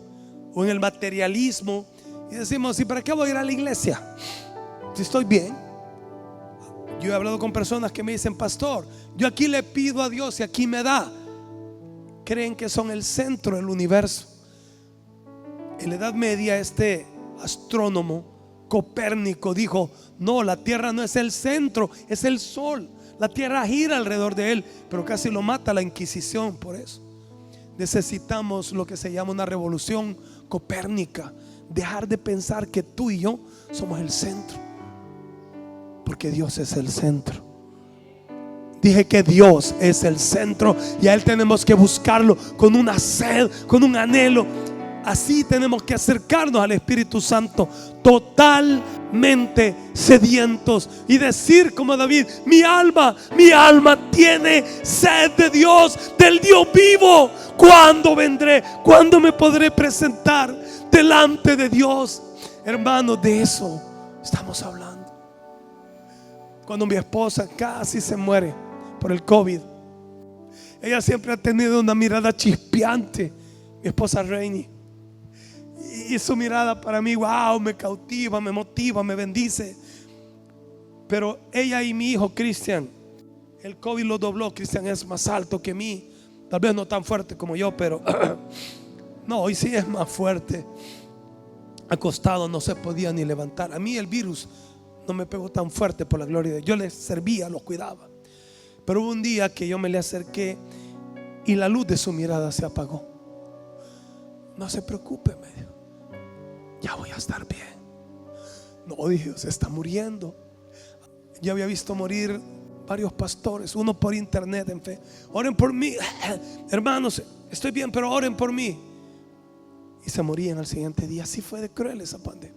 o en el materialismo y decimos: ¿y para qué voy a ir a la iglesia si estoy bien? Yo he hablado con personas que me dicen: pastor, yo aquí le pido a Dios y aquí me da. Creen que son el centro del universo. En la Edad Media, este astrónomo Copérnico dijo: no, la tierra no es el centro, es el sol. La tierra gira alrededor de él, pero casi lo mata la Inquisición por eso. Necesitamos lo que se llama una revolución copérnica. Dejar de pensar que tú y yo somos el centro, porque Dios es el centro. Dije que Dios es el centro, y a Él tenemos que buscarlo con una sed, con un anhelo. Así tenemos que acercarnos al Espíritu Santo, totalmente sedientos, y decir como David: mi alma tiene sed de Dios, del Dios vivo. ¿Cuándo vendré? ¿Cuándo me podré presentar delante de Dios? Hermanos, de eso estamos hablando. Cuando mi esposa casi se muere por el COVID, ella siempre ha tenido una mirada chispeante, mi esposa Rainy, y su mirada para mí, wow, me cautiva, me motiva, me bendice. Pero ella y mi hijo Cristian, el COVID lo dobló. Cristian es más alto que mí, tal vez no tan fuerte como yo, pero no, hoy sí es más fuerte. Acostado no se podía ni levantar. A mí el virus no me pegó tan fuerte, por la gloria de Dios. Yo les servía, los cuidaba. Pero hubo un día que yo me le acerqué y la luz de su mirada se apagó. No se preocupe, me dijo, ya voy a estar bien. No, dije, se está muriendo. Yo había visto morir varios pastores, uno por internet en fe. Oren por mí, hermanos, estoy bien, pero oren por mí. Y se morían al siguiente día. Así fue de cruel esa pandemia.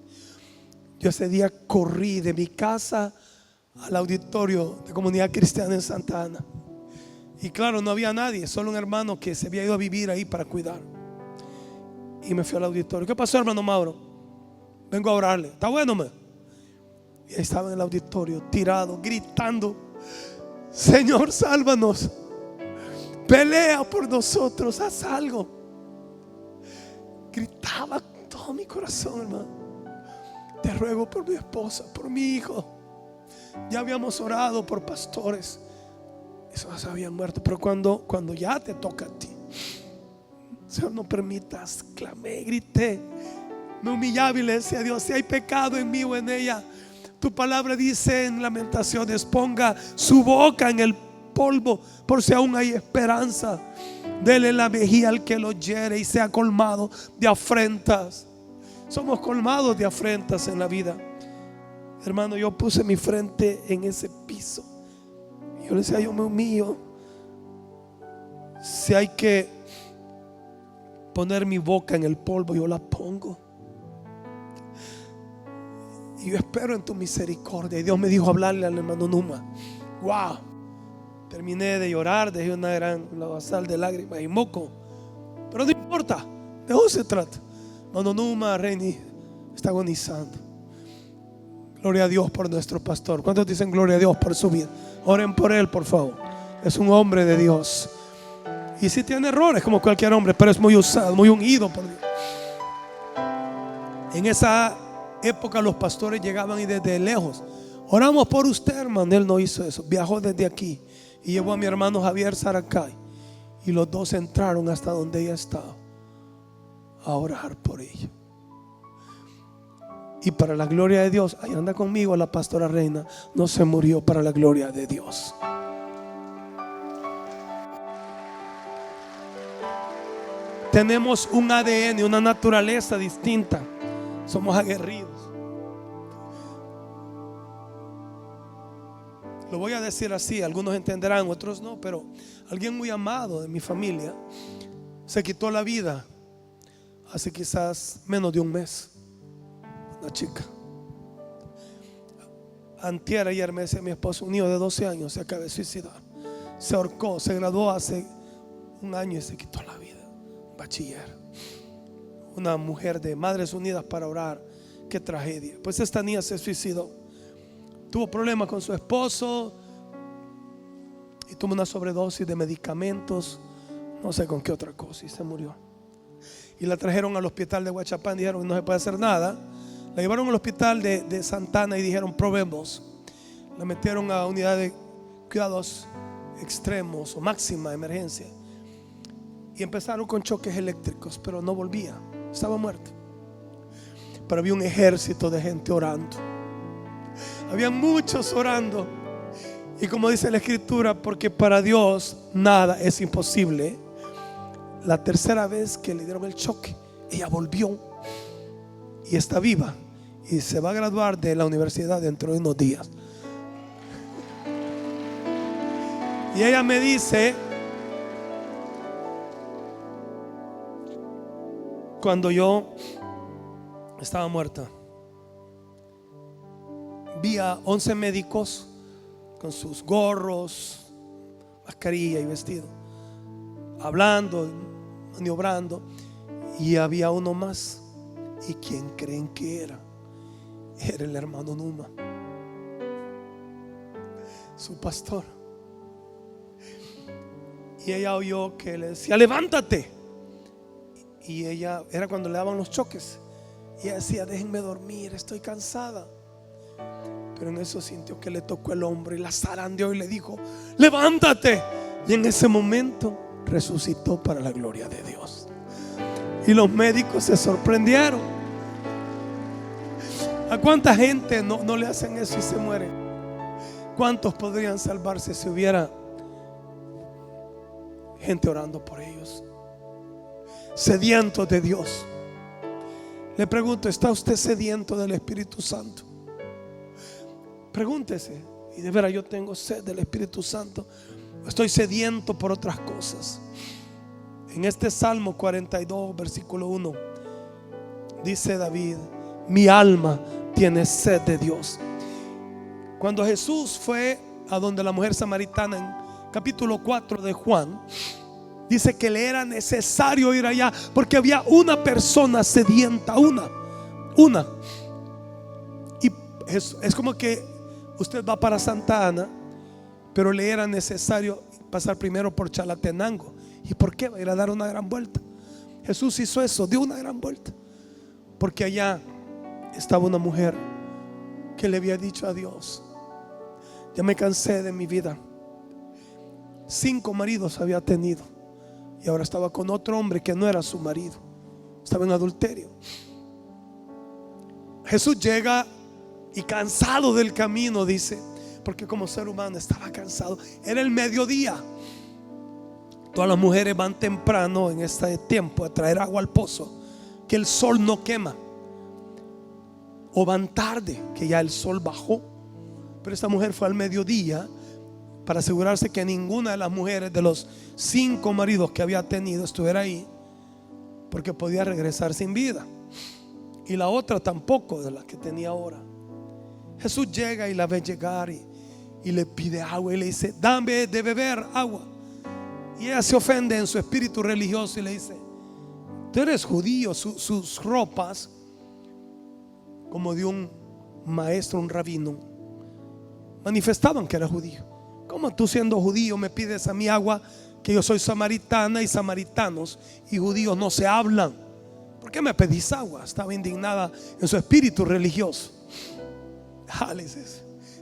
Yo ese día corrí de mi casa al auditorio de Comunidad Cristiana en Santa Ana. Y claro, no había nadie, solo un hermano que se había ido a vivir ahí para cuidar. Y me fui al auditorio. ¿Qué pasó, hermano Mauro? Vengo a orarle. ¿Está bueno, me? Y ahí estaba en el auditorio, tirado, gritando: Señor, sálvanos, pelea por nosotros, haz algo. Gritaba con todo mi corazón, hermano: te ruego por mi esposa, por mi hijo. Ya habíamos orado por pastores, esos habían muerto. Pero cuando ya te toca a ti, Señor, no permitas. Clamé, grité, me humillaba y le decía a Dios: si hay pecado en mí o en ella, tu palabra dice en Lamentaciones: ponga su boca en el polvo por si aún hay esperanza. Dele la mejilla al que lo hiere y sea colmado de afrentas. Somos colmados de afrentas en la vida. Hermano, yo puse mi frente en ese piso. Yo le decía: yo me humillo. Si hay que poner mi boca en el polvo, yo la pongo. Y yo espero en tu misericordia. Y Dios me dijo hablarle al hermano Numa. Wow. Terminé de llorar, dejé una gran lavazal de lágrimas y moco. Pero no importa, de eso se trata. Hermano Numa, Reini, está agonizando. Gloria a Dios por nuestro pastor. ¿Cuántos dicen gloria a Dios por su vida? Oren por él, por favor. Es un hombre de Dios. Y sí tiene errores como cualquier hombre, pero es muy usado, muy ungido por Dios. En esa época los pastores llegaban y desde lejos: oramos por usted, hermano. Él no hizo eso, viajó desde aquí y llevó a mi hermano Javier Saracay, y los dos entraron hasta donde ella estaba a orar por ella. Y para la gloria de Dios, ahí anda conmigo la pastora Reina, no se murió, para la gloria de Dios. Tenemos un ADN, una naturaleza distinta. Somos aguerridos. Lo voy a decir así, algunos entenderán, otros no, pero alguien muy amado de mi familia se quitó la vida hace quizás menos de un mes. Una chica. Antier, ayer me decía mi esposo: un niño de 12 años se acaba de suicidar. Se ahorcó, se graduó hace un año y se quitó la vida. Bachiller. Una mujer de Madres Unidas para Orar. Qué tragedia. Pues esta niña se suicidó. Tuvo problemas con su esposo y tuvo una sobredosis de medicamentos, no sé con qué otra cosa, y se murió. Y la trajeron al hospital de Huachapán. Dijeron: no se puede hacer nada. La llevaron al hospital de Santana y dijeron: probemos. La metieron a unidad de cuidados extremos o máxima emergencia. Y empezaron con choques eléctricos, pero no volvía, estaba muerta. Pero había un ejército de gente orando. Había muchos orando. Y como dice la escritura, porque para Dios nada es imposible, la tercera vez que le dieron el choque, ella volvió y está viva y se va a graduar de la universidad dentro de unos días. Y ella me dice: cuando yo estaba muerta, vi a 11 médicos con sus gorros, mascarilla y vestido, hablando, maniobrando, y había uno más. ¿Y quién creen que era? Era el hermano Numa, su pastor. Y ella oyó que le decía: levántate. Y ella, era cuando le daban los choques, y ella decía: déjenme dormir, estoy cansada. Pero en eso sintió que le tocó el hombro y la zarandeó y le dijo: levántate. Y en ese momento resucitó para la gloria de Dios. Y los médicos se sorprendieron. ¿A cuánta gente no le hacen eso y se muere? ¿Cuántos podrían salvarse si hubiera gente orando por ellos? Sedientos de Dios. Le pregunto, ¿está usted sediento del Espíritu Santo? Pregúntese. Y de veras, yo tengo sed del Espíritu Santo. Estoy sediento por otras cosas. En este Salmo 42, versículo 1, dice David: mi alma tiene sed de Dios. Cuando Jesús fue a donde la mujer samaritana, en capítulo 4 de Juan, dice que le era necesario ir allá porque había una persona sedienta, una. Y es como que usted va para Santa Ana, pero le era necesario pasar primero por Chalatenango. ¿Y por qué? Va a ir a dar una gran vuelta. Jesús hizo eso, dio una gran vuelta, porque allá estaba una mujer que le había dicho a Dios: ya me cansé de mi vida. 5 maridos había tenido y ahora estaba con otro hombre que no era su marido, estaba en adulterio. Jesús llega y cansado del camino, dice, porque como ser humano estaba cansado. Era el mediodía. Todas las mujeres van temprano en este tiempo a traer agua al pozo, que el sol no quema. O van tarde, que ya el sol bajó. Pero esta mujer fue al mediodía para asegurarse que ninguna de las mujeres de los 5 maridos que había tenido estuviera ahí, porque podía regresar sin vida. Y la otra tampoco, de la que tenía ahora. Jesús llega y la ve llegar y le pide agua y le dice: dame de beber agua. Y ella se ofende en su espíritu religioso y le dice: tú eres judío. Sus ropas, como de un maestro, un rabino, manifestaban que era judío. ¿Cómo tú, siendo judío, me pides a mí agua? Que yo soy samaritana, y samaritanos y judíos no se hablan. ¿Por qué me pedís agua? Estaba indignada en su espíritu religioso.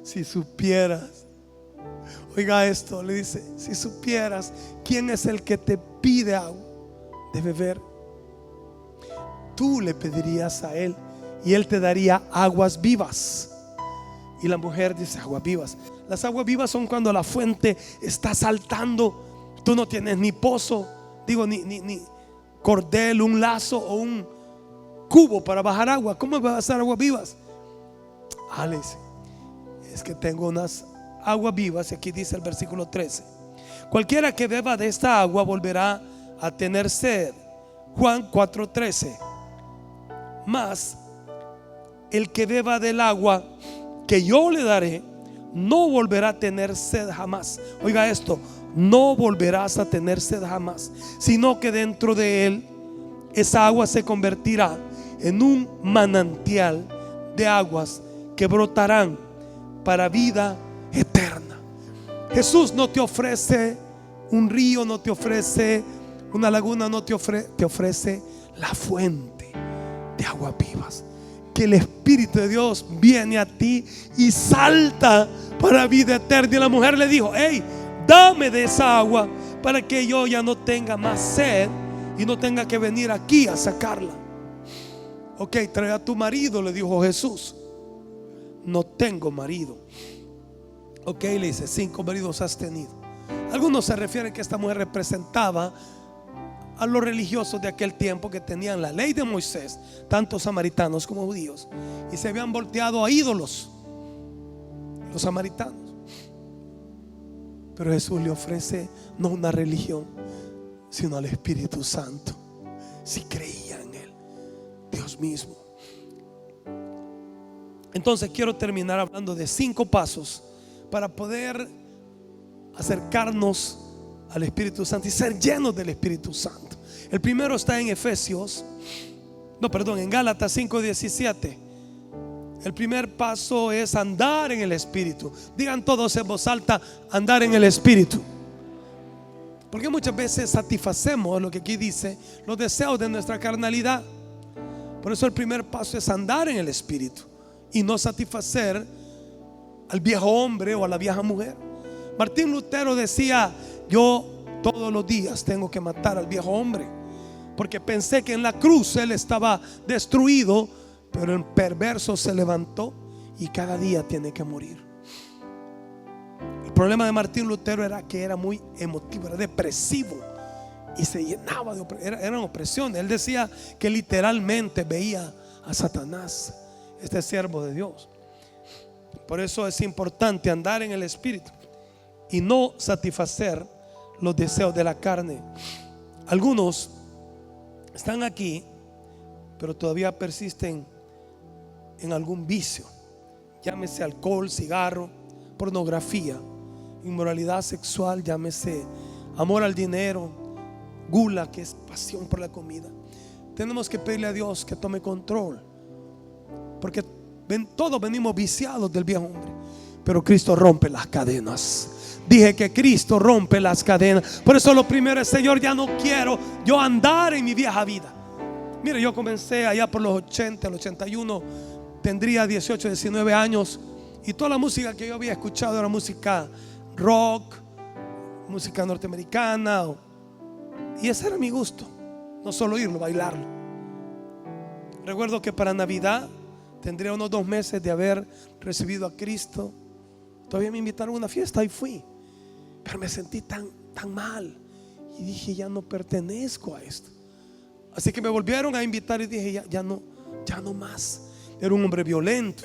Si supieras, oiga esto, le dice: si supieras quién es el que te pide agua de beber, tú le pedirías a él y él te daría aguas vivas. Y la mujer dice: aguas vivas. Las aguas vivas son cuando la fuente está saltando. Tú no tienes ni pozo, ni cordel, un lazo o un cubo para bajar agua. ¿Cómo vas a hacer aguas vivas? Alex, es que tengo unas aguas vivas. Y aquí dice el versículo 13: cualquiera que beba de esta agua volverá a tener sed. Juan 4:13. Mas el que beba del agua que yo le daré no volverá a tener sed jamás. Oiga esto: no volverás a tener sed jamás, sino que dentro de él esa agua se convertirá en un manantial de aguas que brotarán para vida eterna. Jesús no te ofrece un río, no te ofrece una laguna, no te ofrece la fuente de aguas vivas. Que el Espíritu de Dios viene a ti y salta para vida eterna. Y la mujer le dijo: hey, dame de esa agua para que yo ya no tenga más sed y no tenga que venir aquí a sacarla. Ok, trae a tu marido, le dijo Jesús. No tengo marido. Ok, le dice: 5 maridos has tenido. Algunos se refieren que esta mujer representaba a los religiosos de aquel tiempo, que tenían la ley de Moisés, tanto samaritanos como judíos, y se habían volteado a ídolos, los samaritanos. Pero Jesús le ofrece no una religión, sino al Espíritu Santo, si creía en él, Dios mismo. Entonces quiero terminar hablando de 5 pasos para poder acercarnos al Espíritu Santo y ser llenos del Espíritu Santo. El primero está en en Gálatas 5:17. El primer paso es andar en el Espíritu. Digan todos en voz alta: andar en el Espíritu. Porque muchas veces satisfacemos, lo que aquí dice, los deseos de nuestra carnalidad. Por eso el primer paso es andar en el Espíritu y no satisfacer al viejo hombre o a la vieja mujer. Martín Lutero decía: yo todos los días tengo que matar al viejo hombre, porque pensé que en la cruz él estaba destruido, pero el perverso se levantó y cada día tiene que morir. El problema de Martín Lutero era que era muy emotivo, era depresivo y se llenaba de eran opresiones. Él decía que literalmente veía a Satanás, este siervo de Dios. Por eso es importante andar en el Espíritu y no satisfacer los deseos de la carne. Algunos están aquí, pero todavía persisten en algún vicio, llámese alcohol, cigarro, pornografía, inmoralidad sexual, llámese amor al dinero, gula, que es pasión por la comida. Tenemos que pedirle a Dios que tome control, porque todos venimos viciados del viejo hombre, pero Cristo rompe las cadenas. Dije que Cristo rompe las cadenas. Por eso lo primero es: Señor, ya no quiero yo andar en mi vieja vida. Mire, yo comencé allá por los 80, el 81, tendría 18, 19 años, y toda la música que yo había escuchado era música rock, música norteamericana, y ese era mi gusto. No solo oírlo, bailarlo. Recuerdo que para Navidad tendría unos 2 meses de haber recibido a Cristo. Todavía me invitaron a una fiesta y fui, pero me sentí tan mal y dije: ya no pertenezco a esto. Así que me volvieron a invitar y dije: ya no más. Era un hombre violento.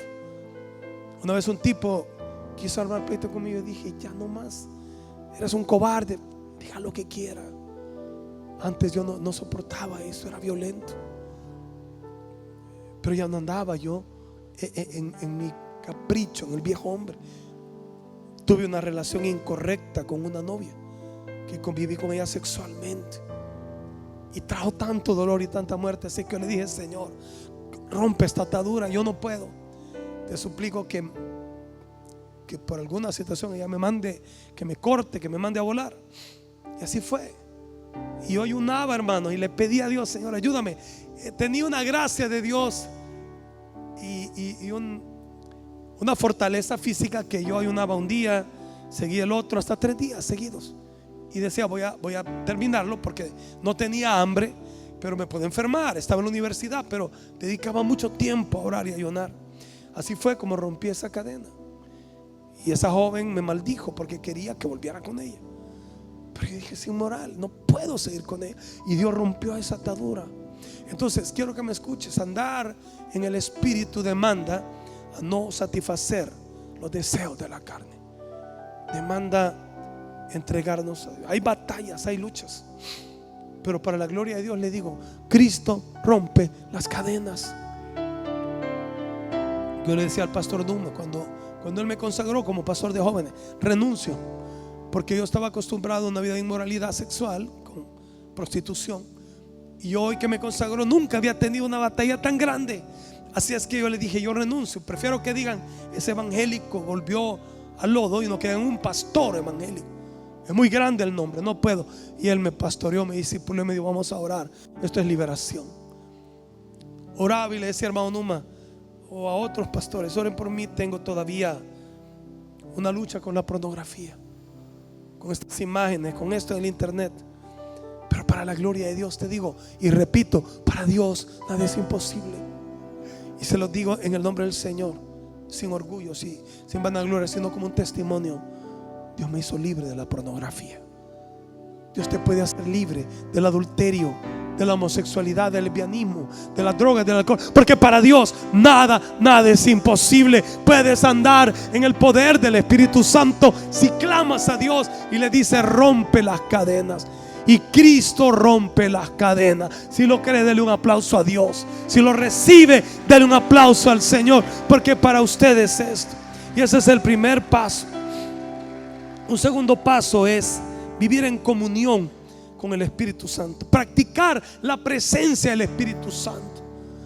Una vez un tipo quiso armar pleito conmigo y dije: ya no más, eres un cobarde, diga lo que quiera. Antes yo no soportaba eso, era violento, pero ya no andaba yo en mi capricho, en el viejo hombre. Tuve una relación incorrecta con una novia que conviví con ella sexualmente y trajo tanto dolor y tanta muerte. Así que yo le dije: Señor, rompe esta atadura, yo no puedo. Te suplico que por alguna situación ella me mande, que me corte, que me mande a volar. Y así fue. Y hoy ayunaba, hermano, y le pedí a Dios: Señor, ayúdame. Tenía una gracia de Dios y una fortaleza física, que yo ayunaba un día, seguí el otro, hasta 3 días seguidos. Y decía: voy a terminarlo, porque no tenía hambre, pero me puedo enfermar. Estaba en la universidad, pero dedicaba mucho tiempo a orar y a ayunar. Así fue como rompí esa cadena. Y esa joven me maldijo porque quería que volviera con ella, pero yo dije: es inmoral, no puedo seguir con ella. Y Dios rompió esa atadura. Entonces quiero que me escuches. Andar en el Espíritu demanda a no satisfacer los deseos de la carne. Demanda entregarnos a Dios. Hay batallas, hay luchas, pero para la gloria de Dios le digo: Cristo rompe las cadenas. Yo le decía al pastor Duma, cuando él me consagró como pastor de jóvenes: renuncio, porque yo estaba acostumbrado a una vida de inmoralidad sexual, con prostitución, y hoy que me consagró nunca había tenido una batalla tan grande. Así es que yo le dije: yo renuncio. Prefiero que digan: ese evangélico volvió al lodo, y no quedan un pastor evangélico. Es muy grande el nombre, no puedo. Y él me pastoreó, me discipuló y me dijo: vamos a orar, esto es liberación. Oraba y le decía: hermano Numa, o a otros pastores: oren por mí, tengo todavía una lucha con la pornografía, con estas imágenes, con esto del internet. Pero para la gloria de Dios te digo y repito: para Dios nada es imposible. Y se lo digo en el nombre del Señor, sin orgullo, sin vanagloria, sino como un testimonio. Dios me hizo libre de la pornografía. Dios te puede hacer libre del adulterio, de la homosexualidad, del lesbianismo, de las drogas, del alcohol, porque para Dios nada es imposible. Puedes andar en el poder del Espíritu Santo si clamas a Dios y le dices: rompe las cadenas. Y Cristo rompe las cadenas. Si lo cree, dele un aplauso a Dios. Si lo recibe, dele un aplauso al Señor, porque para ustedes es esto. Y ese es el primer paso. Un segundo paso es vivir en comunión con el Espíritu Santo. Practicar la presencia del Espíritu Santo.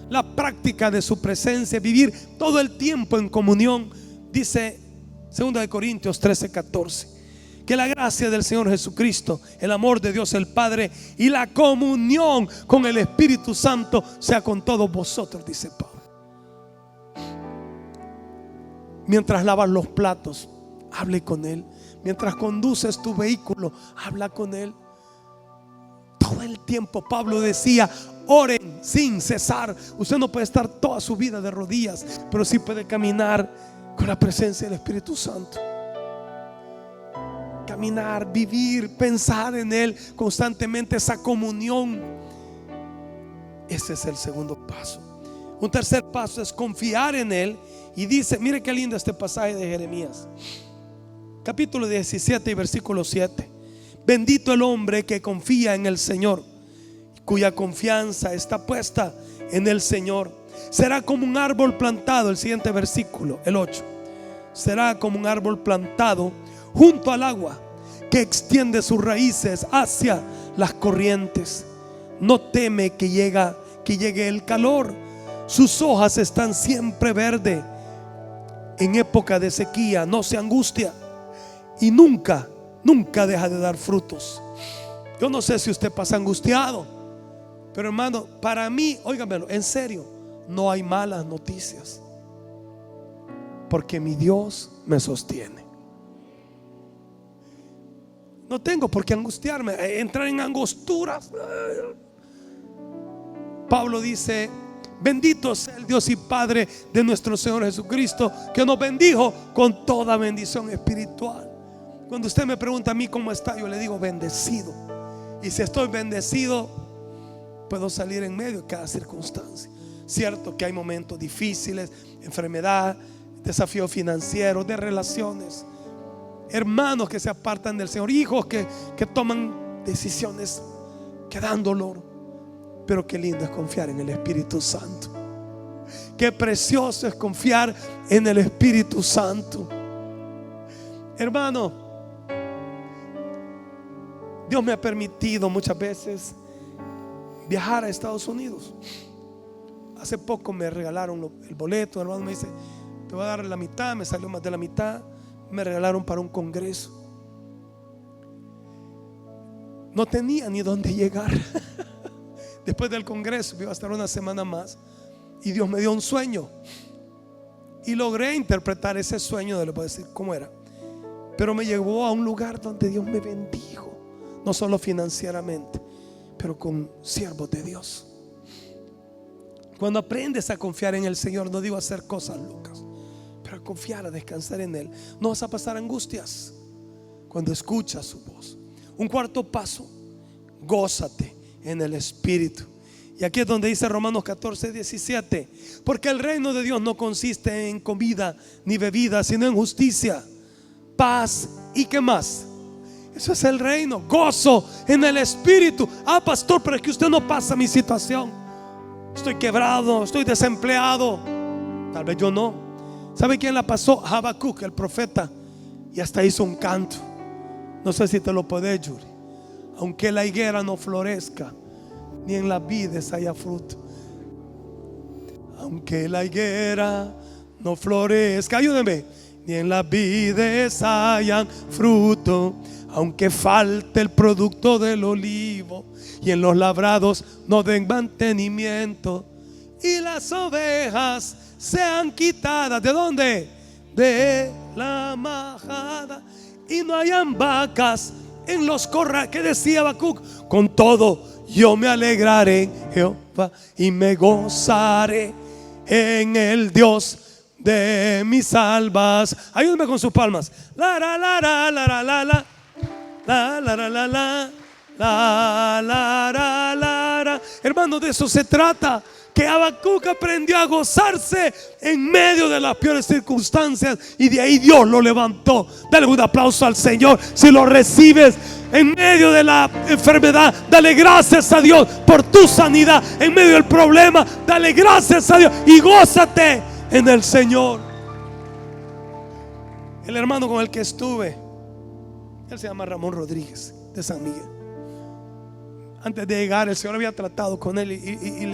La práctica de su presencia. Vivir todo el tiempo en comunión. Dice 2 Corintios 13:14. Que la gracia del Señor Jesucristo, el amor de Dios el Padre y la comunión con el Espíritu Santo sea con todos vosotros, dice Pablo. Mientras lavas los platos, hable con Él. Mientras conduces tu vehículo, habla con Él. Todo todo el tiempo Pablo decía: oren sin cesar. Usted no puede estar toda su vida de rodillas, pero sí puede caminar con la presencia del Espíritu Santo. Caminar, vivir, pensar en Él constantemente, esa comunión. Ese es el segundo paso. Un tercer paso es confiar en Él. Y dice, mire qué lindo este pasaje de Jeremías, capítulo 17 y versículo 7. Bendito el hombre que confía en el Señor, cuya confianza está puesta en el Señor. Será como un árbol plantado, el siguiente versículo, el 8. Será como un árbol plantado junto al agua, que extiende sus raíces hacia las corrientes. No teme que llegue el calor. Sus hojas están siempre verdes. En época de sequía no se angustia y nunca deja de dar frutos. Yo no sé si usted pasa angustiado, pero hermano, para mí, óigamelo, en serio, no hay malas noticias, porque mi Dios me sostiene. No tengo por qué angustiarme, entrar en angosturas. Pablo dice: bendito sea el Dios y Padre de nuestro Señor Jesucristo, que nos bendijo con toda bendición espiritual. Cuando usted me pregunta a mí cómo está, yo le digo bendecido. Y si estoy bendecido, puedo salir en medio de cada circunstancia. Cierto que hay momentos difíciles, enfermedad, desafíos financieros, de relaciones, hermanos que se apartan del Señor, hijos que toman decisiones que dan dolor. Pero qué lindo es confiar en el Espíritu Santo. Qué precioso es confiar en el Espíritu Santo. Hermano, Dios me ha permitido muchas veces viajar a Estados Unidos. Hace poco me regalaron el boleto. El hermano me dice: te voy a dar la mitad. Me salió más de la mitad. Me regalaron para un congreso. No tenía ni dónde llegar. Después del congreso iba a estar una semana más, y Dios me dio un sueño y logré interpretar ese sueño. Le puedo decir cómo era, pero me llevó a un lugar donde Dios me bendijo, no solo financieramente, pero con siervos de Dios. Cuando aprendes a confiar en el Señor, no digo a hacer cosas locas, pero a confiar, a descansar en Él, no vas a pasar angustias cuando escuchas su voz. Un cuarto paso: gózate en el Espíritu. Y aquí es donde dice Romanos 14:17: porque el reino de Dios no consiste en comida ni bebida, sino en justicia, paz y ¿qué más? Eso es el reino, gozo en el Espíritu. Ah, pastor, pero es que usted no pasa mi situación. Estoy quebrado, estoy desempleado. Tal vez yo no. ¿Sabe quién la pasó? Habacuc, el profeta. Y hasta hizo un canto. No sé si te lo podés, Yuri. Aunque la higuera no florezca, ni en las vides haya fruto. Aunque la higuera no florezca, ayúdenme, ni en las vides hayan fruto. Aunque falte el producto del olivo, y en los labrados no den mantenimiento, y las ovejas sean quitadas. ¿De dónde? De la majada, y no hayan vacas en los corrales. ¿Qué decía Habacuc? Con todo yo me alegraré en Jehová y me gozaré en el Dios de mis salvas. Ayúdame con sus palmas. La la la la la la la la la la la la la la la la la. Hermano, de eso se trata. Que Habacuc aprendió a gozarse en medio de las peores circunstancias, y de ahí Dios lo levantó. Dale un aplauso al Señor si lo recibes. En medio de la enfermedad, dale gracias a Dios por tu sanidad. En medio del problema, dale gracias a Dios y gózate en el Señor. El hermano con el que estuve, él se llama Ramón Rodríguez, de San Miguel. Antes de llegar, el Señor había tratado con él y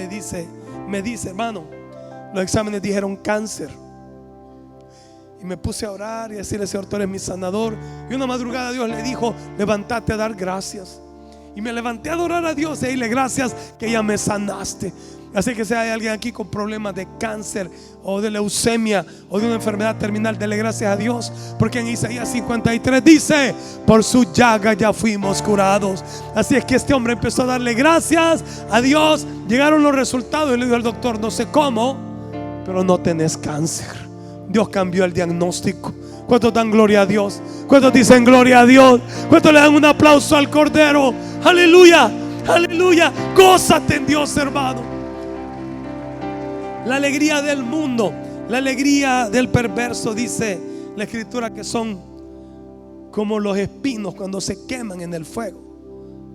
me dice: hermano, los exámenes dijeron cáncer. Y me puse a orar y a decirle: Señor, tú eres mi sanador. Y una madrugada Dios le dijo: levántate a dar gracias. Y me levanté a adorar a Dios y a darle gracias que ya me sanaste. Así que si hay alguien aquí con problemas de cáncer o de leucemia o de una enfermedad terminal, dele gracias a Dios, porque en Isaías 53 dice: por su llaga ya fuimos curados. Así es que este hombre empezó a darle gracias a Dios. Llegaron los resultados y le dijo al doctor: no sé cómo, pero no tenés cáncer. Dios cambió el diagnóstico. ¿Cuántos dan gloria a Dios? ¿Cuántos dicen gloria a Dios? ¿Cuántos le dan un aplauso al Cordero? Aleluya, aleluya. Gózate en Dios, hermano. La alegría del mundo, la alegría del perverso, dice la Escritura, que son como los espinos cuando se queman en el fuego.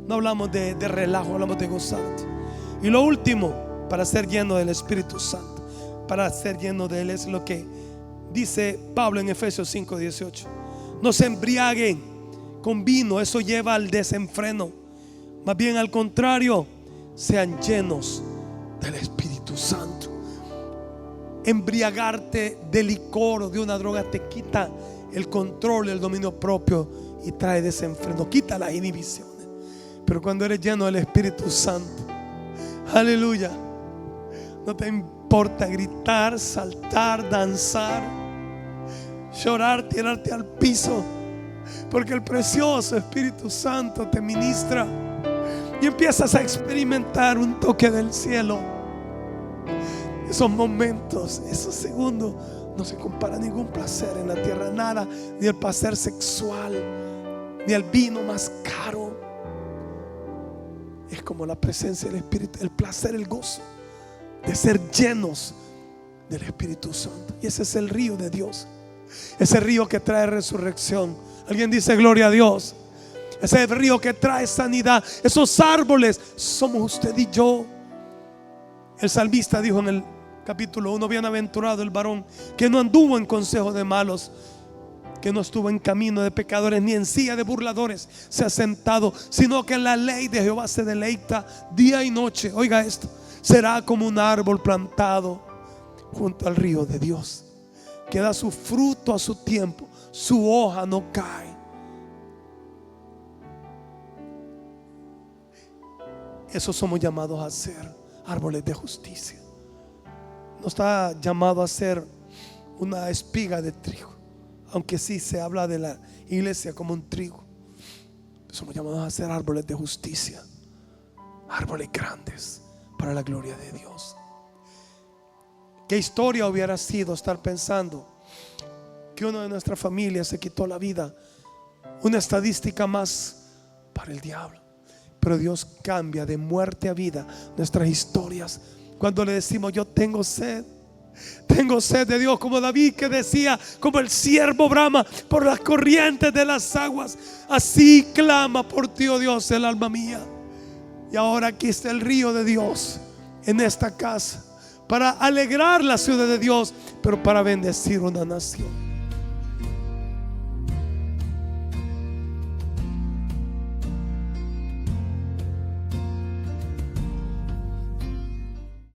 No hablamos de relajo, hablamos de gozarte. Y lo último, para ser lleno del Espíritu Santo, para ser lleno de Él, es lo que dice Pablo en Efesios 5:18. No se embriaguen con vino, eso lleva al desenfreno. Más bien al contrario, sean llenos del Espíritu Santo. Embriagarte de licor o de una droga te quita el control, el dominio propio y trae desenfreno, quita las inhibiciones. Pero cuando eres lleno del Espíritu Santo, aleluya, no te importa gritar, saltar, danzar, llorar, tirarte al piso, porque el precioso Espíritu Santo te ministra y empiezas a experimentar un toque del cielo. Esos momentos, esos segundos, no se compara a ningún placer en la tierra, nada, ni el placer sexual, ni el vino más caro. Es como la presencia del Espíritu, el placer, el gozo de ser llenos del Espíritu Santo. Y ese es el río de Dios, ese río que trae resurrección. Alguien dice gloria a Dios. Ese río que trae sanidad. Esos árboles somos usted y yo. El salmista dijo en el capítulo 1: bienaventurado el varón que no anduvo en consejo de malos, que no estuvo en camino de pecadores, ni en silla de burladores se ha sentado, sino que en la ley de Jehová se deleita día y noche. Oiga esto: será como un árbol plantado junto al río de Dios, que da su fruto a su tiempo, su hoja no cae. Eso somos llamados a ser, árboles de justicia. No está llamado a ser una espiga de trigo, aunque sí se habla de la iglesia como un trigo. Somos llamados a ser árboles de justicia, árboles grandes para la gloria de Dios. ¿Qué historia hubiera sido estar pensando que uno de nuestra familia se quitó la vida? Una estadística más para el diablo. Pero Dios cambia de muerte a vida nuestras historias cuando le decimos: yo tengo sed de Dios, como David, que decía: como el siervo brama por las corrientes de las aguas, así clama por ti, oh Dios, el alma mía. Y ahora aquí está el río de Dios en esta casa, para alegrar la ciudad de Dios, pero para bendecir una nación.